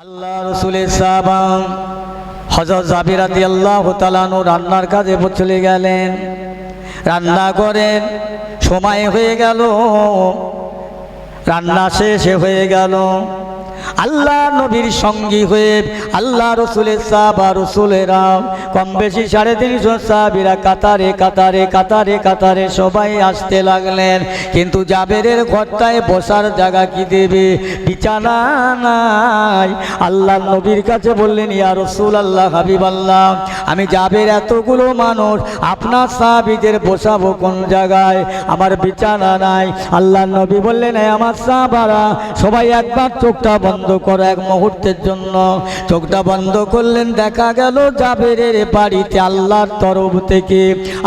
আল্লাহ রসুলের সাহাবা হযরত জাবির রাদিয়াল্লাহু তাআলা আনহু রান্নার কাজে চলে গেলেন। রান্না করেন, সময় হয়ে গেল, রান্না শেষ হয়ে গেল। আল্লাহ নবীর সঙ্গী হয়ে আল্লাহ রসুলের সাহাবা রসুলেরা কম বেশি 350 সাহাবীরা কাতারে কাতারে কাতারে কাতারে সবাই আসতে লাগলেন। কিন্তু জাবেরের ঘরটায় বসার জায়গা কি দেবে? বিছানা নাই। আল্লাহ নবীর কাছে বললেন, ইয়া রাসূলুল্লাহ, হাবিবাল্লাহ, আমি জাবের এতগুলো মানুষ আপনার সাহাবীদের বসাবো কোন জায়গায়? আমার বিছানা নাই। আল্লাহ নবী বললেন, আমার সাহাবারা সবাই একবার চোখটা বন্ধ করো এক মুহূর্তের জন্য। চোখটা বন্ধ করলেন, দেখা গেল জাবেরের বাড়িতে আল্লাহর তরফ থেকে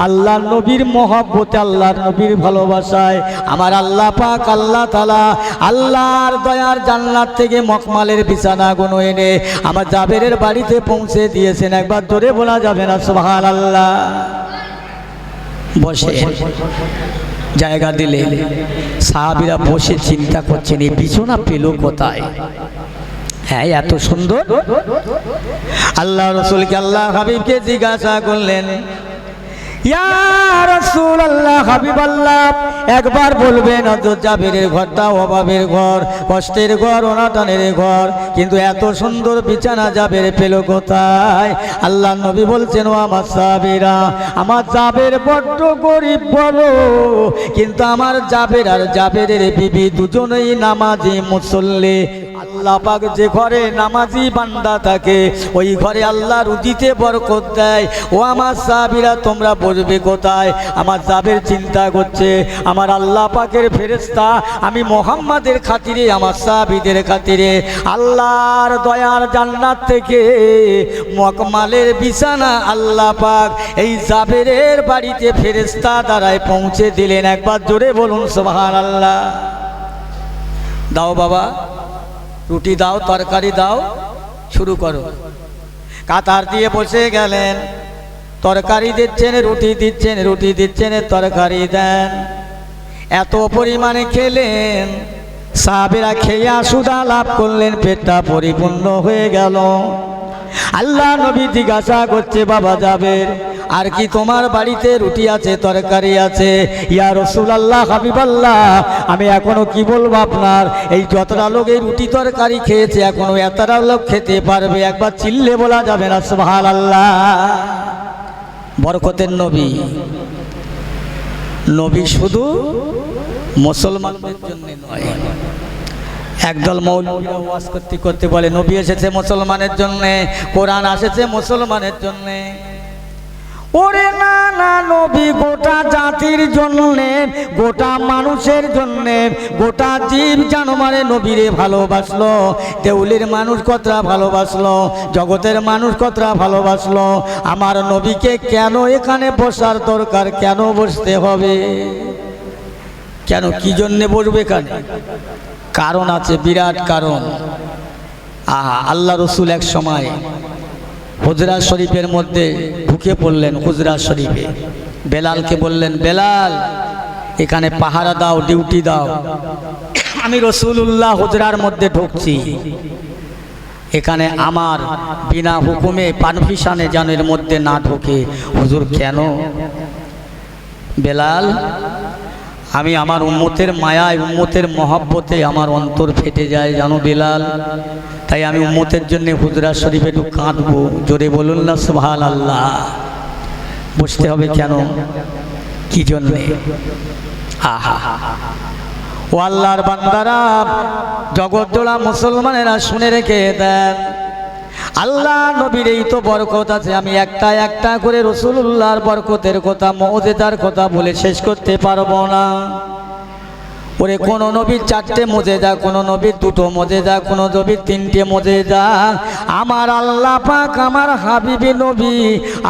আল্লাহ নবীর মহব্বতে, আল্লাহর নবীর ভালোবাসায় আমার আল্লাহ পাক আল্লাহ তাআলা আল্লাহর দয়ার জান্নাত থেকে মখমালের বিছানাগুলো এনে আমার জাবেরের বাড়িতে পৌঁছে দিয়েছেন। একবার জোরে বলা যাবে না সুবহানাল্লাহ? বসে জায়গা দিলে সাহাবীরা বসে চিন্তা করছেন, এই বিছানা পেল কোথায়? হ্যাঁ, এত সুন্দর। আল্লাহ রসুলকে আল্লাহ হাবিবকে জিজ্ঞাসা করলেন, ইয়া রাসূলুল্লাহ, হাবিবাল্লাহ, একবার বলবেন হযরত জাবেরের ঘরটা অভাবের ঘর, কষ্টের ঘর, অনাটনের ঘর, কিন্তু এত সুন্দর বিছানা জাবের পেল কোথায়? আল্লাহ নবী বলছেন, ও আমার সাহাবীরা, আমার জাবের বড্ড গরিব বড়, কিন্তু আমার জাবের আর জাবেরের বিবি দুজনেই নামাজি মুসল্লি। আল্লাহ পাক যে ঘরে নামাজি বান্দা থাকে ওই ঘরে আল্লাহ রুজিতে বরকত দেয়। ও আমার সাহাবীরা, তোমরা বসবে কোথায়? আমার জাবের চিন্তা করছে, আমার আল্লাহ পাকের ফেরেশতা আমি মুহাম্মাদের খাতিরে, আমার সাহাবীদের খাতিরে আল্লাহর দয়ার জান্নাত থেকে মখমালের বিছানা আল্লাহ পাক এই জাবেরের বাড়িতে ফেরেশতা দ্বারায় পৌঁছে দিলেন। একবার জোরে বলুন সুবহানাল্লাহ। দাও বাবা, রুটি দাও, তরকারি দাও, শুরু করো। কাতার দিয়ে বসে গেলেন, তরকারি দিচ্ছেন, রুটি দিচ্ছেন, রুটি দিচ্ছেন, তরকারি দেন। এত পরিমাণে খেলেন, সাহাবীরা খেয়ে আশুদা লাভ করলেন, পেটটা পরিপূর্ণ হয়ে গেল। আল্লাহ নবী জিজ্ঞাসা করছে, বাবা জাবের, আর কি তোমার বাড়িতে রুটি আছে, তরকারি আছে? ইয়া রাসূলুল্লাহ, হাবিবাল্লাহ, আমি এখনো কি বলবো আপনার, এই যতটা লোক এই রুটি তরকারি খেয়েছে এখনো এতটা লোক খেতে পারবে? একবার চিল্লে বলা যাবে না সুবহানাল্লাহ? বরকতের নবী, নবী শুধু মুসলমানদের জন্য নয়। একদল মৌলবীরা ওয়াজ করতে করতে বলে নবী এসেছে মুসলমানের জন্য, কোরআন এসেছে মুসলমানের জন্য। ওরে না না, নবী গোটা জাতির জন্যে, গোটা মানুষের জন্যে, গোটা জীব জানোয়ারে নবীরে ভালোবাসলো। দেউলের মানুষ কতটা ভালোবাসলো, জগতের মানুষ কতটা ভালোবাসলো। আমার নবীকে কেন এখানে বসার দরকার? কেন বসতে হবে? কেন, কি জন্যে বসবে এখানে? কারণ আছে, বিরাট কারণ। আল্লাহ রসুল এক সময় হুজরাত শরীফের মধ্যে ঢুকে পড়লেন। হুজরাত শরীফে বেলালকে বললেন, বেলাল, এখানে পাহারা দাও, ডিউটি দাও। আমি রাসূলুল্লাহ হুজরার মধ্যে ঢুকছি, এখানে আমার বিনা হুকুমে পারমিশনে যেন এর মধ্যে না ঢোকে। হুজুর, কেন? বেলাল, আমি আমার উম্মতের মায়ায়, উম্মতের মহব্বতে আমার অন্তর ফেটে যায় জানো বেলাল, তাই আমি উম্মতের জন্য হুজরাত শরীফে একটু কাঁদবো। জোরে বলুন না সুবহানাল্লাহ। বসতে হবে কেন, কি জন্যে? আহা, ও আল্লাহর বান্দারা, জগৎজোড়া মুসলমানেরা শুনে রেখে দেন, আল্লাহ নবীর এই তো বরকত আছে। আমি একটা একটা করে রাসূলুল্লাহর বরকতের কথা, মুজিজার কথা বলে শেষ করতে পারবো না। ওরে কোন নবীর 4টে মুজিজা, কোন নবীর 2টো মুজিজা, কোন নবীর 3টে মুজিজা। আমার আল্লাহ পাক আমার হাবিবি নবী,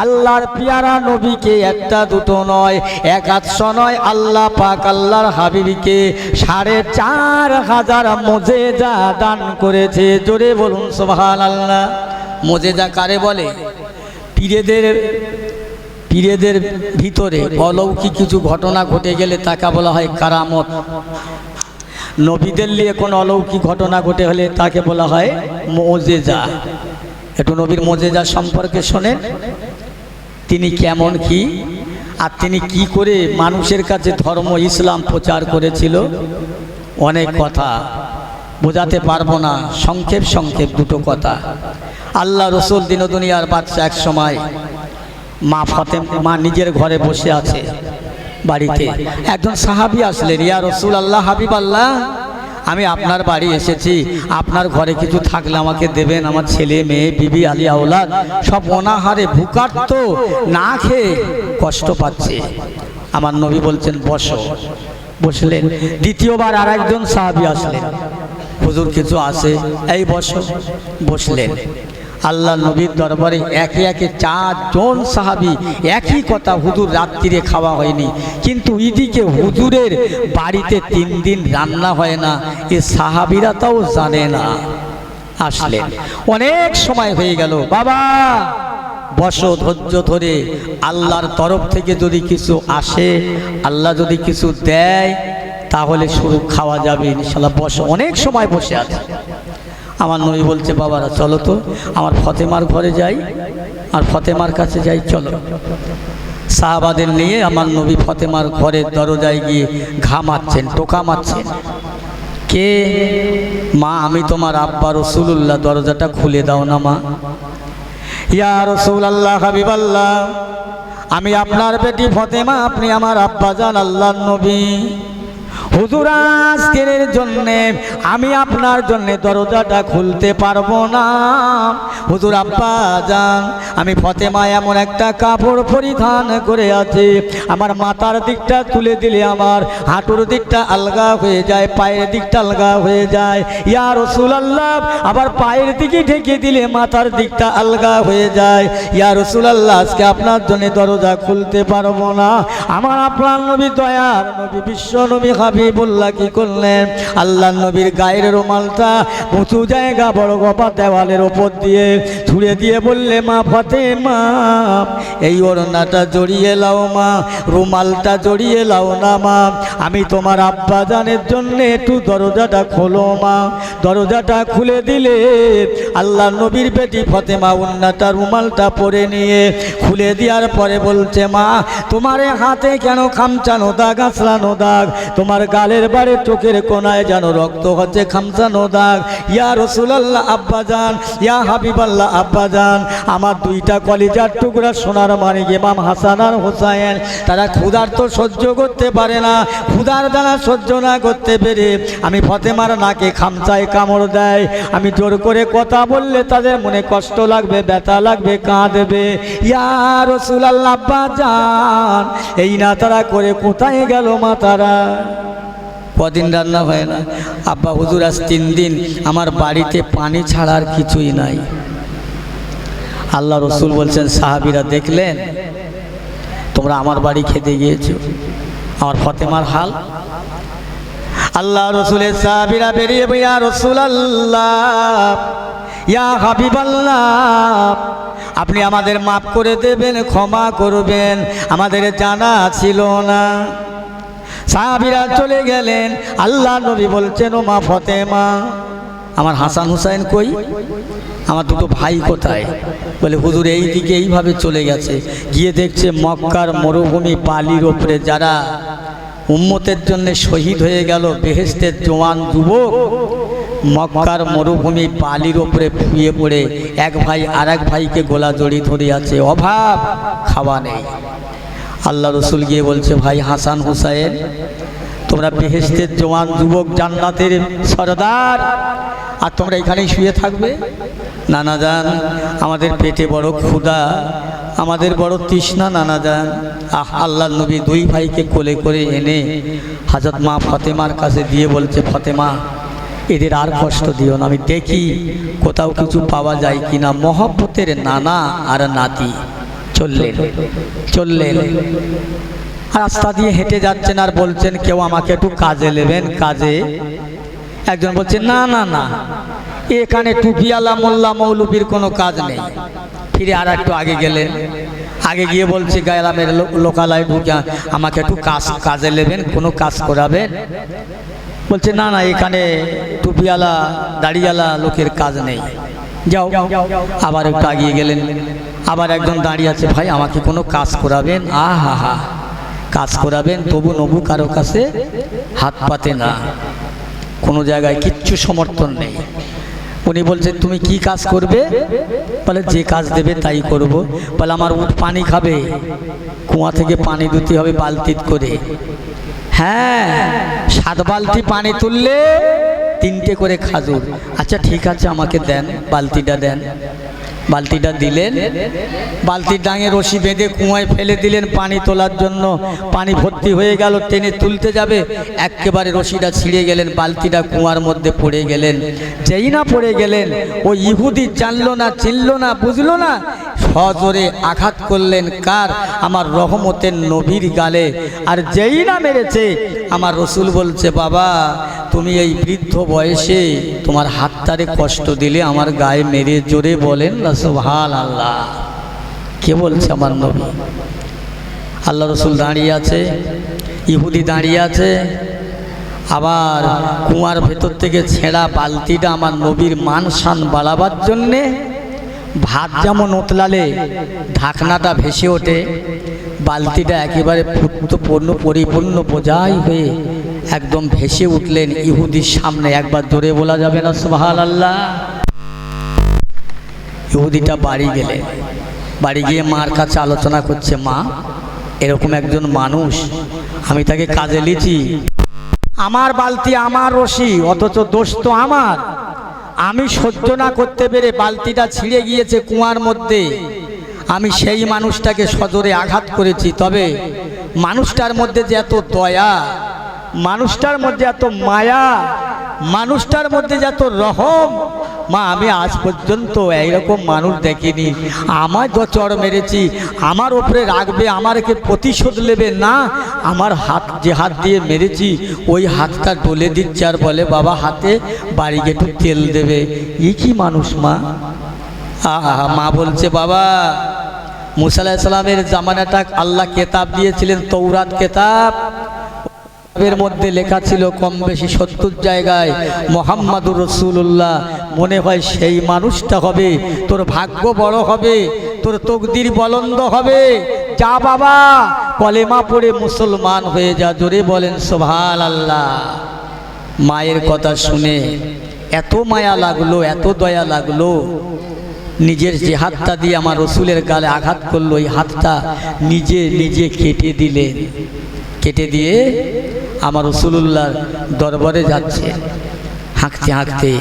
আল্লাহর পিয়ারা নবীকে 1টা 2টো নয়, 100 নয়, আল্লাহ পাক আল্লাহর হাবিবিকে 4500 মুজিজা দান করেছে। জোরে বলুন সুবহানাল্লাহ। মুজিজা কারে বলে? পীরেদের ভিতরে অলৌকিক কিছু ঘটনা ঘটে গেলে তাকে বলা হয় কারামত। নবীদের নিয়ে কোনো অলৌকিক ঘটনা ঘটে হলে তাকে বলা হয় মুজিজা। একটু নবীর মুজিজা সম্পর্কে শোনেন, তিনি কেমন কি আর তিনি কি করে মানুষের কাছে ধর্ম ইসলাম প্রচার করেছিল। অনেক কথা বোঝাতে পারবো না, সংক্ষেপ সংক্ষেপ দুটো কথা। আল্লাহ রসুল দিন দুনিয়ার বাচ্চা, এক সময় মা ফাতেমা নিজের ঘরে বসে আছে বাড়িতে, একজন সাহাবী আসলেন, ইয়া রসুল আল্লাহ, হাবিব আল্লাহ, আমি আপনার বাড়ি এসেছি, আপনার ঘরে কিছু থাকলে আমাকে দেবেন, আমার ছেলে মেয়ে বিবি আলী আওলাদ সব অনাহারে ভুকার্ত, না খেয়ে কষ্ট পাচ্ছে। আমার নবী বলছেন বসো। বসলেন। দ্বিতীয়বার আর একজন সাহাবী আসলেন, হুজুর কিছু আছে, এই বসো। বসলেন। আল্লাহ নবীর দরবারে একে একে 4 জন সাহাবী একই কথা, হুজুর রাত্রিরে খাওয়া হয়নি, কিন্তু এদিকে হুজুরের বাড়িতে 3 দিন রান্না হয় না, এ সাহাবীরা তাও জানে না। আসলেন, অনেক সময় হয়ে গেল, বাবা বসো, ধৈর্য ধরে, আল্লাহর তরফ থেকে যদি কিছু আসে, আল্লাহ যদি কিছু দেয় তাহলে শুরু খাওয়া যাবে ইনশাআল্লাহ, বসো। অনেক সময় বসে আছে। আমার নবী বলছে, বাবারা চলো তো আমার ফতেমার ঘরে যাই, আর ফতেমার কাছে যাই, চলো। সাহাবাদের নিয়ে আমার নবী ফতেমার ঘরের দরজায় গিয়ে ঘামাচ্ছেন, টোকা মারছেন। কে? মা, আমি তোমার আব্বা রাসূলুল্লাহ, দরজাটা খুলে দাও না মা। ইয়া রাসূলুল্লাহ, হাবিবাল্লাহ, আমি আপনার বেটি ফতেমা, আপনি আমার আব্বা জান আল্লাহর নবী। হুজুর আজকের জন্যে আমি আপনার জন্যে দরজাটা খুলতে পারবো না। হুজুর আব্বা জান, আমি ফতেমা এমন একটা কাপড় পরিধান করে আছি, আমার মাথার দিকটা তুলে দিলে আমার হাঁটুর দিকটা আলগা হয়ে যায়, পায়ের দিকটা আলগা হয়ে যায়। ইয়া রাসূলুল্লাহ, আবার পায়ের দিকে ঢেকে দিলে মাথার দিকটা আলগা হয়ে যায়। ইয়া রাসূলুল্লাহ, আজকে আপনার জন্য দরজা খুলতে পারবো না। আমার আপনার নবী, দয়ার নবী, বিশ্ব নবী হাবিবুল্লাহ কি করলেন? আল্লাহ নবীর গায়ের রুমালটা উঁচু জায়গা বড় গপা দেওয়ালের ওপর দিয়ে ছুঁড়ে দিয়ে বললে, মা ফাতেমা, এই ওড়নাটা জড়িয়ে লাও মা, রুমালটা জড়িয়ে লাও না মা, আমি তোমার আব্বা জানের জন্য একটু দরজাটা খোলো মা। দরজাটা খুলে দিলে আল্লাহ নবীর বেটি ফতেমা ওড়নাটা রুমালটা পরে নিয়ে খুলে দেওয়ার পরে বলছে, মা তোমার হাতে কেন খামচানো দাগ, আঁচড়ানো দাগ, তোমার গালের বাড়ি চোখের কোনায় যেন রক্ত হচ্ছে, খামচানো দাগ। ইয়া রাসূলুল্লাহ আব্বাজান, ইয়া হাবিবাল্লাহ আব্বাজান, আমার 2টা কলিজার টুকরা সোনার মানিক ইমাম হাসান আর হোসাইন, তারা ক্ষুধার তো সহ্য করতে পারে না, ক্ষুধার দ্বারা সহ্য না করতে পেরে আমি ফতেমার নাকে খামচায় কামড় দেয়। আমি জোর করে কথা বললে তাদের মনে কষ্ট লাগবে, ব্যথা লাগবে, কাঁদবে। ইয়া রাসূলুল্লাহ আব্বাজান, এই না তারা করে কোথায় গেল মা তারা? কদিন রান্না হয় না। আব্বা হুজুর আজ 3 দিন আমার বাড়িতে পানি ছাড়ার কিছুই নাই। আল্লাহ রসুল বলছেন, সাহাবীরা দেখলেন তোমরা আমার বাড়ি খেতে গিয়েছো, আমার ফতেমার হাল। আল্লাহ রসুলের সাহাবীরা বেরিয়ে, ইয়া রাসূলুল্লাহ, ইয়া হাবিবাল্লাহ, আপনি আমাদের মাফ করে দেবেন, ক্ষমা করবেন, আমাদের জানা ছিল না। সাহাবীরা চলে গেলেন। আল্লাহ নবী বলছেন, ও মা ফতেমা, আমার হাসান হুসাইন কই, আমার 2টো ভাই কোথায়? বলে, হুজুর এই দিকে এইভাবে চলে গেছে। গিয়ে দেখছে মক্কার মরুভূমি বালির ওপরে যারা উম্মতের জন্য শহীদ হয়ে গেল, বেহেশতের জওয়ান যুবক, মক্কার মরুভূমি বালির ওপরে শুয়ে পড়ে এক ভাই আর এক ভাইকে গোলা জড়ি ধরে আছে, অভাব, খাওয়া নেই। আল্লাহ রসুল গিয়ে বলছে, ভাই হাসান হুসাইন, তোমরা বেহেশতের জওয়ান যুবক, জান্নাতের সরদার, আর তোমরা এখানেই শুয়ে থাকবে? নানা যান, আমাদের পেটে বড় ক্ষুধা, আমাদের বড় তৃষ্ণা নানা যান। আল্লাহ নবী 2 ভাইকে কোলে করে এনে হযরত মা ফতেমার কাছে দিয়ে বলছে, ফতেমা, এদের আর কষ্ট দিও না, আমি দেখি কোথাও কিছু পাওয়া যায় কিনা। মহব্বতের নানা আর নাতি চললেন, রাস্তা দিয়ে হেঁটে যাচ্ছেন আর বলছেন, কেউ আমাকে একটু কাজে নেবেন, কাজে। একজন বলছে, না না না, এখানে টুপিওয়ালা মোল্লা মৌলবীর কোনো কাজ নেই। ফিরে আর একটু আগে গেলেন, আগে গিয়ে বলছে, গ্রামের লোকালয় ঢুকে আমাকে একটু কাজে নেবেন, কোনো কাজ করাবেন। বলছে না না, এখানে টুপিওয়ালা দাড়িওয়ালা লোকের কাজ নেই, যাও। আবার একটু আগিয়ে গেলেন, আবার একজন দাঁড়িয়ে আছে, ভাই আমাকে কোনো কাজ করাবেন? আহা হা, কাজ করাবেন, তবু নবু কারো কাছে হাত পাতে না, কোনো জায়গায় কিচ্ছু সমর্থন নেই। উনি বলছেন তুমি কি কাজ করবে? বলে যে কাজ দেবে তাই করব। বলে আমার উট পানি খাবে, কুয়া থেকে পানি দিতে হবে বালতি করে। হ্যাঁ, 7 বালতি পানি তুললে 3টে করে খাজুর। আচ্ছা ঠিক আছে, আমাকে দেন, বালতিটা দেন। বালতিটা দিলেন, বালতির ডাঙে রশি বেঁধে কুয়ায় ফেলে দিলেন পানি তোলার জন্য। পানি ভর্তি হয়ে গেল, টেনে তুলতে যাবে, একেবারে রশিটা ছিঁড়ে গেলেন, বালতিটা কুয়ার মধ্যে পড়ে গেলেন। যেই না পড়ে গেলেন, ওই ইহুদি জানলো না, চিনলো না, বুঝলো না, সজোরে আঘাত করলেন কার? আমার রহমতের নবীর গালে। আর যেই না মেরেছে, আমার রসুল বলছে বাবা তুমি এই বৃদ্ধ বয়সে তোমার হাতটারে কষ্ট দিলে আমার গায়ে মেরে, জোরে বলেন না সুবহানাল্লাহ। কে বলছে? আমার নবী। আল্লাহ রসুল দাঁড়িয়ে আছে, ইহুদি দাঁড়িয়ে আছে, আবার কুয়ার ভেতর থেকে ছেঁড়া বালতিটা আমার নবীর মান শান বাড়াবার জন্যে, ভাত যেমন উতলালে ঢাকনাটা ভেসে ওঠে, বালতিটা একেবারে পরিপূর্ণ বোঝাই হয়ে একদম ভেসে উঠলেন ইহুদির সামনে। একবার জোরে বলা যাবে না সুবহানাল্লাহ? ইহুদিটা বাড়ি গেলেন, বাড়ি গিয়ে মার কাছে আলোচনা করছে, মা এরকম একজন মানুষ, আমি তাকে কাজে লিছি, আমার বালতি আমার রশি, অথচ দোষ তো আমার। আমি সহ্য না করতে পেরে বালতিটা ছিঁড়ে গিয়েছে কুয়ার মধ্যে, আমি সেই মানুষটাকে সজোরে আঘাত করেছি। তবে মানুষটার মধ্যে যে এত দয়া, মানুষটার মধ্যে এত মায়া, মানুষটার মধ্যে যে এত রহম, মা আমি আজ পর্যন্ত এইরকম মানুষ দেখিনি। আমার যে চড় মেরেছি, আমার ওপরে রাখবে, আমারকে প্রতিশোধ নেবে না, আমার হাত যে হাত দিয়ে মেরেছি ওই হাতটা ডলে দিচ্ছে আর বলে বাবা হাতে বাড়ি গিয়ে একটু তেল দেবে। ই কি মানুষ মা? মা বলছে বাবা মুসা আলাইহিস সালামের জামানাটা আল্লাহ কেতাব দিয়েছিলেন, তৌরাত কেতাব, এর মধ্যে লেখা ছিল কম বেশি 70 জায়গায় মুহাম্মাদুর রাসূলুল্লাহ। মনে হয় সেই মানুষটা হবে, তোর ভাগ্য বড় হবে, তোর তকদির বলন্দ হবে। যা বাবা কলেমা পড়ে মুসলমান হয়ে যা, জোরে বলেন সুবহানাল্লাহ। মায়ের কথা শুনে এত মায়া লাগলো, এত দয়া লাগলো, নিজের যে হাতটা দিয়ে আমার রসুলের গালে আঘাত করলো, ওই হাতটা নিজে নিজে কেটে দিলেন। কেটে দিয়ে আমার রাসূলুল্লাহর দরবারে যাচ্ছে হাঁকতে হাঁকতে,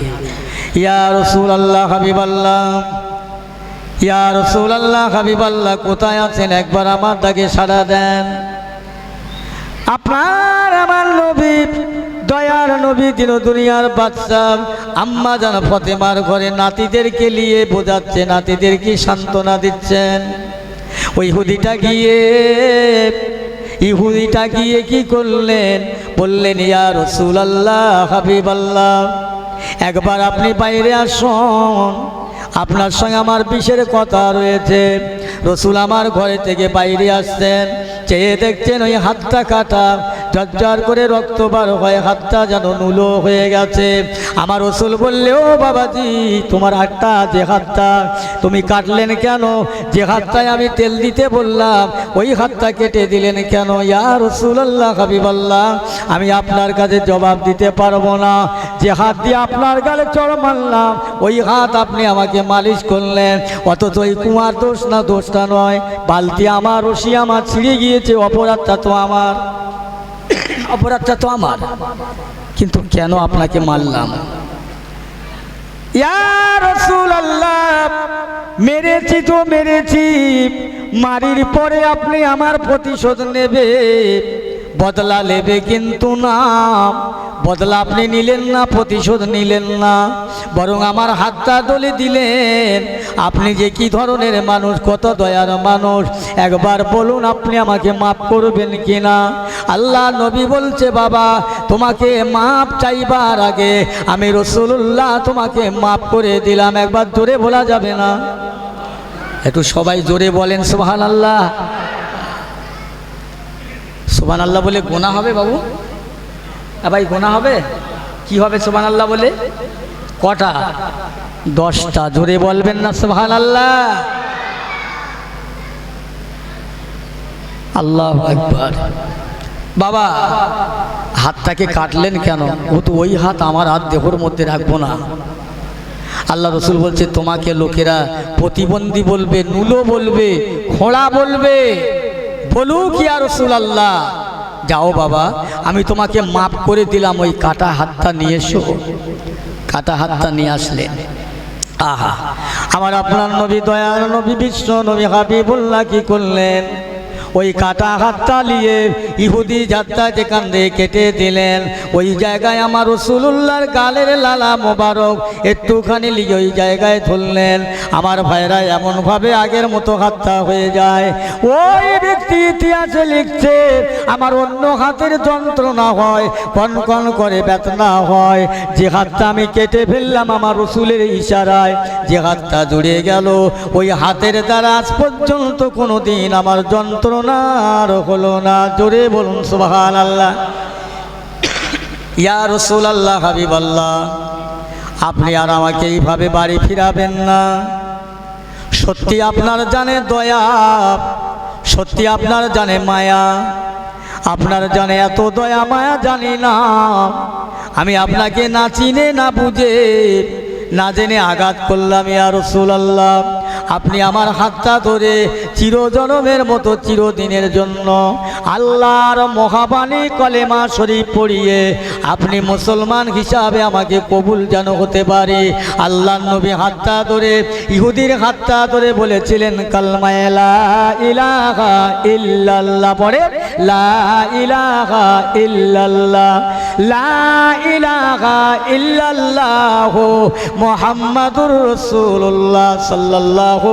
ইয়া রাসূলুল্লাহ হাবিবাল্লাহ, ইয়া রাসূলুল্লাহ হাবিবাল্লাহ, কোথায় আছেন? একবার আমার ডাকে সাড়া দেন। আপনার আমার নবী, দয়ার নবী, দিন দুনিয়ার বাদশা আম্মা জান ফাতেমার ঘরে নাতিদেরকে নিয়ে বোঝাচ্ছে, নাতিদেরকে সান্ত্বনা দিচ্ছেন। ওই ইহুদিটা গিয়ে কি করলেন? বললেন ইয়া রাসূলুল্লাহ হাবিবাল্লাহ, একবার আপনি বাইরে আসুন, আপনার সঙ্গে আমার বিশেষ কথা রয়েছে। রসুল আমার ঘরে থেকে বাইরে আসছেন, চেয়ে দেখছেন ওই হাতটা কাটা, ঝরঝর করে রক্ত বার হয়, হাতটা যেন নুলো হয়ে গেছে। আমার রসুল বললে ও বাবাজি, তোমার হাতটা, যে হাতটা তুমি কাটলেন কেন? যে হাতটায় আমি তেল দিতে বললাম ওই হাতটা কেটে দিলেন কেন? ইয়া রাসূলুল্লাহ হাবিবাল্লাহ, আমি আপনার কাছে জবাব দিতে পারবো না। যে হাত দিয়ে আপনার গালে চড় মারলাম ওই হাত আপনি আমাকে মালিশ করলেন, অথচ ওই কুমার দোষ না, দোষটা নয়, বালতি আমার, রশি আমার ছিঁড়ে গিয়েছে, অপরাধটা তো আমার, অপরাধটা তো আমার, কিন্তু কেন আপনাকে মারলাম? ইয়া রাসূলুল্লাহ, মেরেছি তো মেরেছি, মারির পরে আপনি আমার প্রতিশোধ নেবে, বদলা নেবে, কিন্তু না, বদলা আপনি নিলেন না, প্রতিশোধ নিলেন না, বরং আমার হাতটা দলে দিলেন। আপনি যে কি ধরনের মানুষ, কত দয়ার মানুষ, একবার বলুন আপনি আমাকে মাফ করবেন কিনা? আল্লাহ নবী বলছে বাবা তোমাকে মাফ চাইবার আগে আমি রাসূলুল্লাহ তোমাকে মাফ করে দিলাম। একবার জোরে বলা যাবে না? একটু সবাই জোরে বলেন সুবহানাল্লাহ। সুবহানাল্লাহ বলে গোনা হবে বাবু? ভাই গোনা হবে? কি হবে সুবহানাল্লাহ বলে? কটা? 10টা। জোরে বলবেন না সুবহানাল্লাহ। আল্লাহু আকবার। বাবা হাতটাকে কাটলেন কেন? ও তো ওই হাত আমার হাত দেহর মধ্যে রাখবো না। আল্লাহ রসুল বলছে তোমাকে লোকেরা প্রতিবন্ধী বলবে, নুলো বলবে, খোঁড়া বলবে, বলুক ইয়া রাসূলুল্লাহ। যাও বাবা আমি তোমাকে মাফ করে দিলাম, ওই কাটা হাতটা নিয়ে এসো। কাটা হাতটা নিয়ে আসলেন। আহা আমার আপনার নবী, দয়ার নবী, বিশ্ব নবী হাবিবুল্লাহ কি করলেন? ওই কাটা হাতটা নিয়ে ইহুদি যাত্রা যেখান দিয়ে কেটে দিলেন, ওই জায়গায় আমার রাসূলুল্লাহর গালের লালা মোবারক একটুখানি লিয়ে ওই জায়গায় ধরলেন। আমার ভাইরা এমনভাবে আগের মতো হাতটা হয়ে যায়। ওই ব্যক্তি ইতিহাসে লিখছে আমার অন্য হাতের যন্ত্রণা হয়, কন কন করে বেদনা হয়। যে হাতটা আমি কেটে ফেললাম আমার রাসূলের ইশারায়, যে হাতটা জুড়ে গেল, ওই হাতের দ্বারা আজ পর্যন্ত কোনো দিন আমার যন্ত্রণা আর হলো না। জোরে বলুন সুবহানাল্লাহ। ইয়া রাসূলুল্লাহ, হাবিবাল্লাহ, আপনি আর আমাকে এইভাবে বাড়ি ফিরাবেন না। সত্যি আপনার জানে দয়া, সত্যি আপনার জানে মায়া, আপনার জানে এত দয়া মায়া জানি না। আমি আপনাকে না চিনে না বুঝে না জেনে আঘাত করলাম। ইয়া রাসূলুল্লাহ, আপনি আমার হাতটা ধরে চিরজনমের মতো চিরদিনের জন্য আল্লাহর মহাবাণী কলেমা শরীফ পড়িয়ে আপনি মুসলমান হিসাবে আমাকে কবুল যেন হতে পারে। আল্লাহর নবী হাতটা ধরে ইহুদির হাতটা ধরে বলেছিলেন কালমা লা ইলাহা ইল্লাল্লাহ। পড়ে লা ইলাহা ইল্লাল্লাহ, লা ইলাহা ইল্লাল্লাহ মুহাম্মাদুর রাসূলুল্লাহ সাল্লাল্লাহু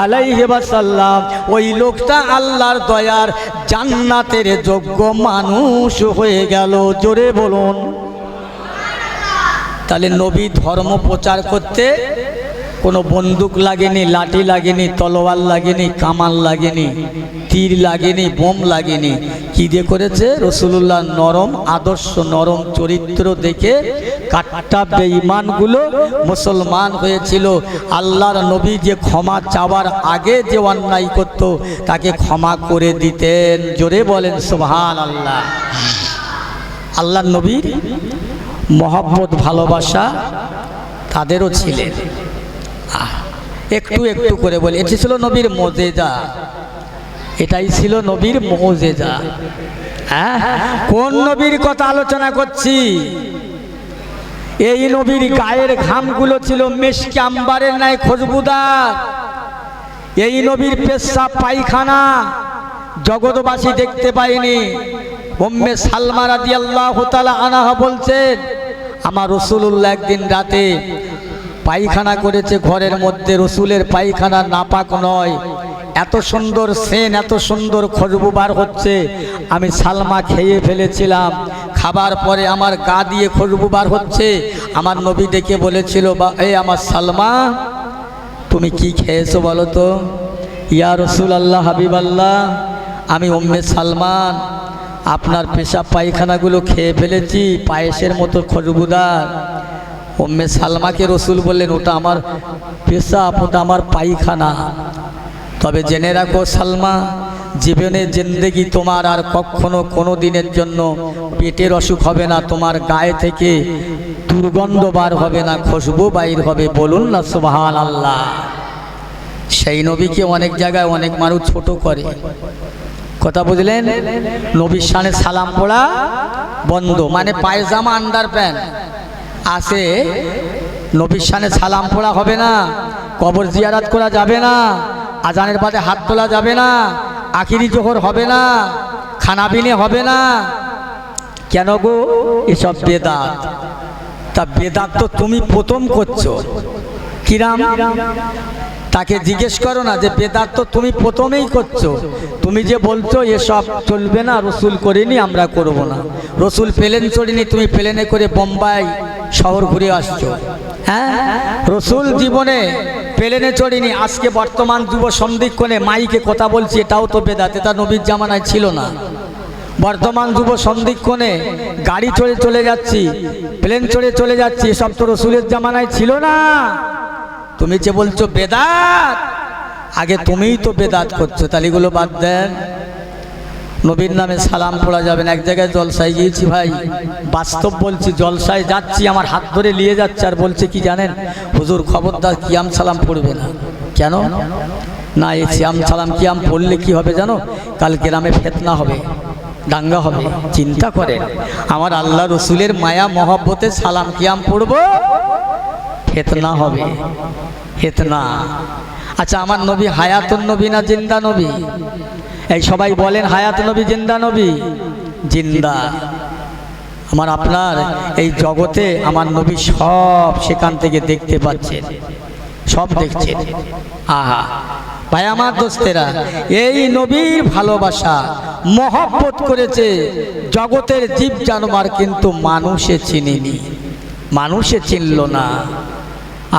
আলাইহি ওয়াসাল্লাম। ওই লোকটা আল্লাহর দয়ার জান্নাতের যোগ্য মানুষ হয়ে গেল। জোরে বলুন। তাহলে নবী ধর্ম প্রচার করতে কোনো বন্দুক লাগেনি, লাঠি লাগেনি, তলোয়ার লাগেনি, কামান লাগেনি, তীর লাগেনি, বোম লাগেনি। কি দিয়ে করেছে? রাসূলুল্লাহ নরম আদর্শ, নরম চরিত্র দেখে কাট্টা বেঈমানগুলো মুসলমান হয়েছিল। আল্লাহর নবী যে ক্ষমা চাওয়ার আগে যে অন্যায় করত তাকে ক্ষমা করে দিতেন। জোরে বলেন সুবহানাল্লাহ। আল্লাহর নবীর মহব্বত ভালোবাসা তাদেরও ছিলেন। একটু একটু করে বলি, এটি ছিল নবীর মুজিজা, এটাই ছিল নবীর মুজিজা। হ্যাঁ, কোন নবীর কথা আলোচনা করছি? এই নবীর গায়ের ঘামগুলো ছিল মেশকি আম্বারের ন্যায় খুশবুদার। এই নবীর পেশাব পায়খানা জগৎবাসী দেখতে পায়নি। উম্মে সালমা রাদিয়াল্লাহু তাআলা আনহা বলছেন আমার রাসূলুল্লাহ একদিন রাতে পায়খানা করেছে ঘরের মধ্যে। রসুলের পায়খানা নাপাক নয়, এত সুন্দর সেন, এত সুন্দর খুশবু বার হচ্ছে। আমি সালমা খেয়ে ফেলেছিলাম, খাবার পরে আমার গা দিয়ে খুশবু বার হচ্ছে। আমার নবী ডেকে বলেছিল, বা এই আমার সালমা তুমি কি খেয়েছো বলো তো? ইয়া রাসূলুল্লাহ, হাবিবাল্লাহ, আমি উম্মে সালমান আপনার পেশাব পায়খানাগুলো খেয়ে ফেলেছি, পায়েসের মতো খুশবুদার। উম্মে সালমাকে রসুল বললেন ওটা আমার পেশাব, ওটা আমার পায়খানা। তবে জেনে রাখো সালমা, জীবনের জিন্দেগি তোমার আর কখনো কোনো দিনের জন্য পেটের অসুখ হবে না, তোমার গায়ে থেকে দুর্গন্ধ বার হবে না, খুশবু বাইর হবে। বলুন না সুবহানাল্লাহ। সেই নবীকে অনেক জায়গায় অনেক মানুষ ছোট করে। কথা বুঝলেন? নবীর শানে সালাম পড়া বন্ধ, মানে পায়জামা আন্ডার প্যান্ট আসে, নবীর শানে সালাম পড়া হবে না, কবর জিয়ারত করা যাবে না, আজানের বাদে হাত তোলা যাবে না, আখিরি জোহর হবে না, খানাবিনে হবে না। কেন গো? এসব বেদাত। তা বেদাত তো তুমি প্রথম করছো। কিরাম? তাকে জিজ্ঞেস করো না যে বেদাত তো তুমি প্রথমেই করছো। তুমি যে বলছো এসব চলবে না, রসুল করেনি, আমরা করব না। রসুল প্লেন চড়িনি, তুমি প্লেনে করে বোম্বাই শহর ঘুরে আসছো। হ্যাঁ, রসুল জীবনে প্লেনে চড়িনি। আজকে বর্তমান যুব সন্ধিক্ষণে মাইকে কথা বলছি, এটাও তো বেদাত। এটা নবীর জামানায় ছিল না। বর্তমান যুব সন্ধিক্ষণে গাড়ি চড়ে চলে যাচ্ছি, প্লেন চড়ে চলে যাচ্ছি, এসব তো রসুলের জামানায় ছিল না। তুমি যে বলছো বেদাত, আগে তুমিই তো বেদাত করছো, তাহলে এগুলো বাদ দেন। নবীর নামে সালাম পড়া যাবে না। এক জায়গায় জলসায় গিয়েছি ভাই, বাস্তব বলছি, জলসায় যাচ্ছি, আমার হাত ধরে নিয়ে যাচ্ছে আর বলছে কি জানেন, হুজুর খবরদার কিয়াম সালাম পড়বে না। কেন না? এই সিয়াম সালাম কিয়াম পড়লে কি হবে জানো? কাল গ্রামে ফিতনা হবে, দাঙ্গা হবে। চিন্তা করেন, আমার আল্লাহ রসুলের মায়া মহব্বতে সালাম কিয়াম পড়ব, ফিতনা হবে, ফিতনা। আচ্ছা, আমার নবী হায়াতুন নবী না জিন্দা নবী? এই সবাই বলেন হায়াত নবী জিন্দা নবী? জিন্দা। আমার আপনার এই জগতে আমার নবী সব সেখান থেকে দেখতে পাচ্ছেন, সব দেখছেন। আহা ভাই আমার দোস্তেরা, এই নবীর ভালোবাসা মহব্বত করেছে জগতের জীব জানোয়ার, কিন্তু মানুষে চিনেনি, মানুষে চিনল না।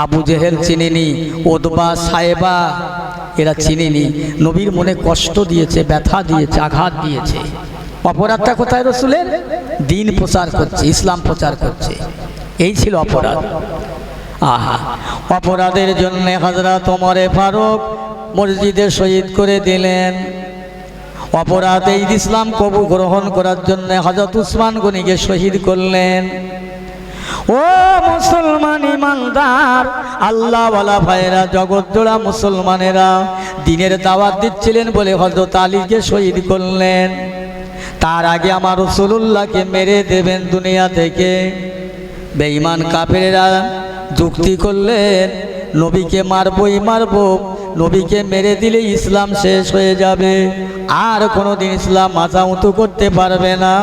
আবু জেহেল চিনেনি, ওদবা সাহেবা এরা চিনেনি। নবীর মনে কষ্ট দিয়েছে, ব্যথা দিয়েছে, আঘাত দিয়েছে। অপরাধটা কোথায়? রসুলের দিন প্রচার করছে, ইসলাম প্রচার করছে, এই ছিল অপরাধ। আহা, অপরাধের জন্য হযরত ওমরে ফারুক মসজিদে শহীদ করে দিলেন। অপরাধ এই ইসলাম কবুল গ্রহণ করার জন্য হযরত উসমান গনিকে শহীদ করলেন। ও মুসলমান ইমানদার আল্লাহওয়ালা ভাইরা, জগৎ জোড়া মুসলমানেরা দিনের দাওয়াত দিচ্ছিলেন বলে হযরত আলীকে শহীদ করলেন। তার আগে আমার রাসূলুল্লাহকে মেরে দেবেন দুনিয়া থেকে। বেঈমান কাফেরেরা যুক্তি করলেন, নবীকে মারবই মারবো, নবীকে মেরে দিলে ইসলাম শেষ হয়ে যাবে, আর কোনোদিন ইসলাম মাথা উঁচু করতে পারবে না।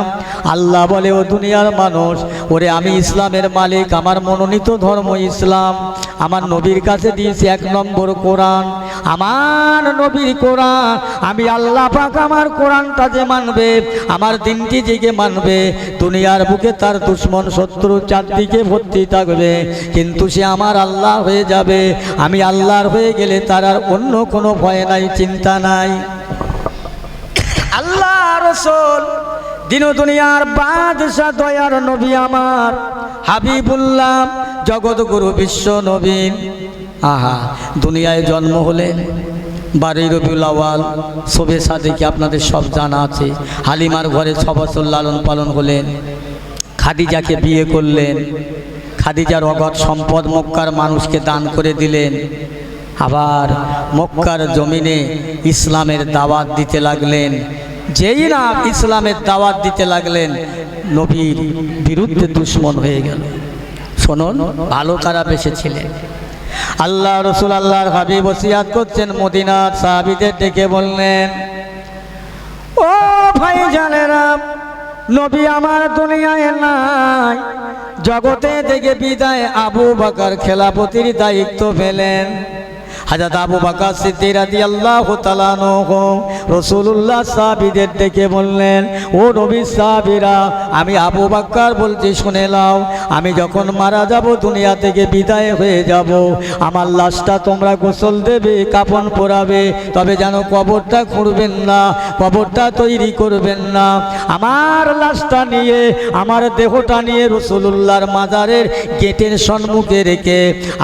আল্লাহ বলে, ও দুনিয়ার মানুষ, ওরে আমি ইসলামের মালিক, আমার মনোনীত ধর্ম ইসলাম, আমার নবীর কাছে দিয়েছি 1 নম্বর কোরআন, আমার নবীর কোরআন। আমি আল্লাহ পাক আমার কোরআনটা যে মানবে, আমার দিনটি যে মানবে, দুনিয়ার বুকে তার দুশ্মন শত্রু চারদিকে ভর্তি থাকবে, কিন্তু সে আমার আল্লাহ হয়ে যাবে। আমি আল্লাহর হয়ে গেলে তার আর অন্য কোনো ভয় নাই, চিন্তা নাই। আল্লাহ রাসূল দিন দুনিয়ার বাদশা, দয়ার নবী আমার হাবিবুল্লাহ, জগৎগুরু বিশ্ব নবী। আহা, দুনিয়ায় জন্ম হলেন 12 রবিউল আউয়াল, শোবে সাদেকে আপনাদের সব জানা আছে। হালিমার ঘরে 6 বছর লালন পালন হলেন। খাদিজাকে বিয়ে করলেন। খাদিজার অগাধ সম্পদ মক্কার মানুষকে দান করে দিলেন। আবার মক্কার জমিনে ইসলামের দাওয়াত দিতে লাগলেন। যেই না ইসলামের দাওয়াত দিতে লাগলেন, নবীর বিরুদ্ধে দুশ্মন হয়ে গেল। শুনুন, ভালো খারাপ এসেছিলেন। আল্লাহ রসুল আল্লাহর হাবিব ওসিয়াত করছেন, মদিনার সাহাবীদের ডেকে বললেন, ও ভাই জানেরা, নবী আমার দুনিয়ায় নাই, জগতে থেকে বিদায় আবু বকর খেলাফতির দায়িত্ব পেলেন। হযরত আবু বকর সিদ্দিক রাদিয়াল্লাহু তাআলা আনহু রাসূলুল্লাহ সাহাবীদের ডেকে বললেন, ও নবী সাহাবীরা, আমি আবু বকর বলছি শুনে নাও, আমি যখন মারা যাব, দুনিয়া থেকে বিদায় হয়ে যাব, আমার লাশটা তোমরা গোসল দেবে, কাফন পরাবে, তবে যেন কবরটা খুঁড়বেন না, কবরটা তৈরি করবেন না। আমার লাশটা নিয়ে, আমার দেহটা নিয়ে রাসূলুল্লাহর মাজারের গেটের সম্মুখে রেখে,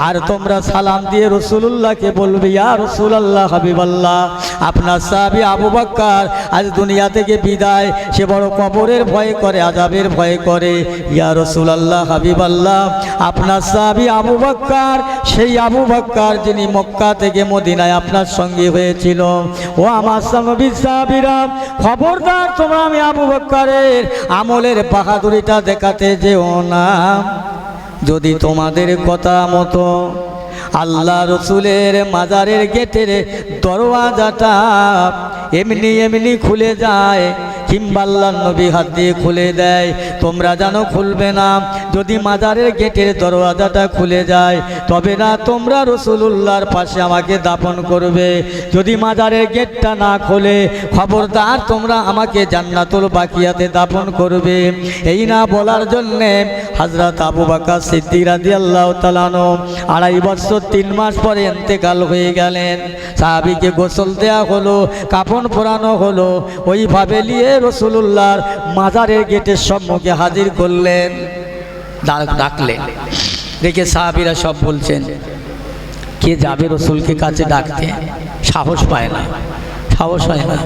আর তোমরা সালাম দিয়ে রাসূলুল্লাহকে বলবে, ইয়া রাসূলুল্লাহ, হাবিবাল্লাহ, আপনার সাহাবী আবু বকর আজ দুনিয়া থেকে বিদায়, সে বড় কবরের ভয় করে, আযাবের ভয় করে। ইয়া রাসূলুল্লাহ, হাবিবাল্লাহ, আপনার সাহাবী আবু বকর সেই আবু বকর যিনি মক্কা থেকে মদিনায় আপনার সঙ্গে হয়েছিল। ও আমার নবী সাহাবীরা, খবরদার তোমরা আমি আবু বকরের আমলের বাহাদুরিটা দেখাতে যেও না। যদি তোমাদের কথা মতো আল্লাহ রসুলের মাজারের গেটের দরওয়াজাটা এমনি এমনি খুলে যায়, কিংবা আল্লাহর নবী হাত দিয়ে খুলে দেয়, তোমরা জানো খুলবে না। যদি মাজারের গেটের দরওয়াজাটা খুলে যায় তবে না তোমরা রাসূলুল্লাহর পাশে আমাকে দাফন করবে। যদি মাজারের গেটটা না খোলে খবরদার তোমরা আমাকে জান্নাতুল বাকিয়াতে দাফন করবে। এই না বলার জন্যে হযরত আবু বকর সিদ্দিক রাদিয়াল্লাহু তাআলা আনহু 2.5 বছর 3 মাস পরে ইন্তেকাল হয়ে গেলেন। সাহাবীকে গোসল দেয়া হলো, কাফন পরানো হলো, ওইভাবে নিয়ে রাসূলুল্লাহর মাজারের গেটের সম্মুখে হাজির করলেন। ডাকলেন, দেখে সাহাবীরা সব বলছেন কে যাবে রসুলকে কাছে ডাকতে, সাহস পায় না, সাহস হয় না।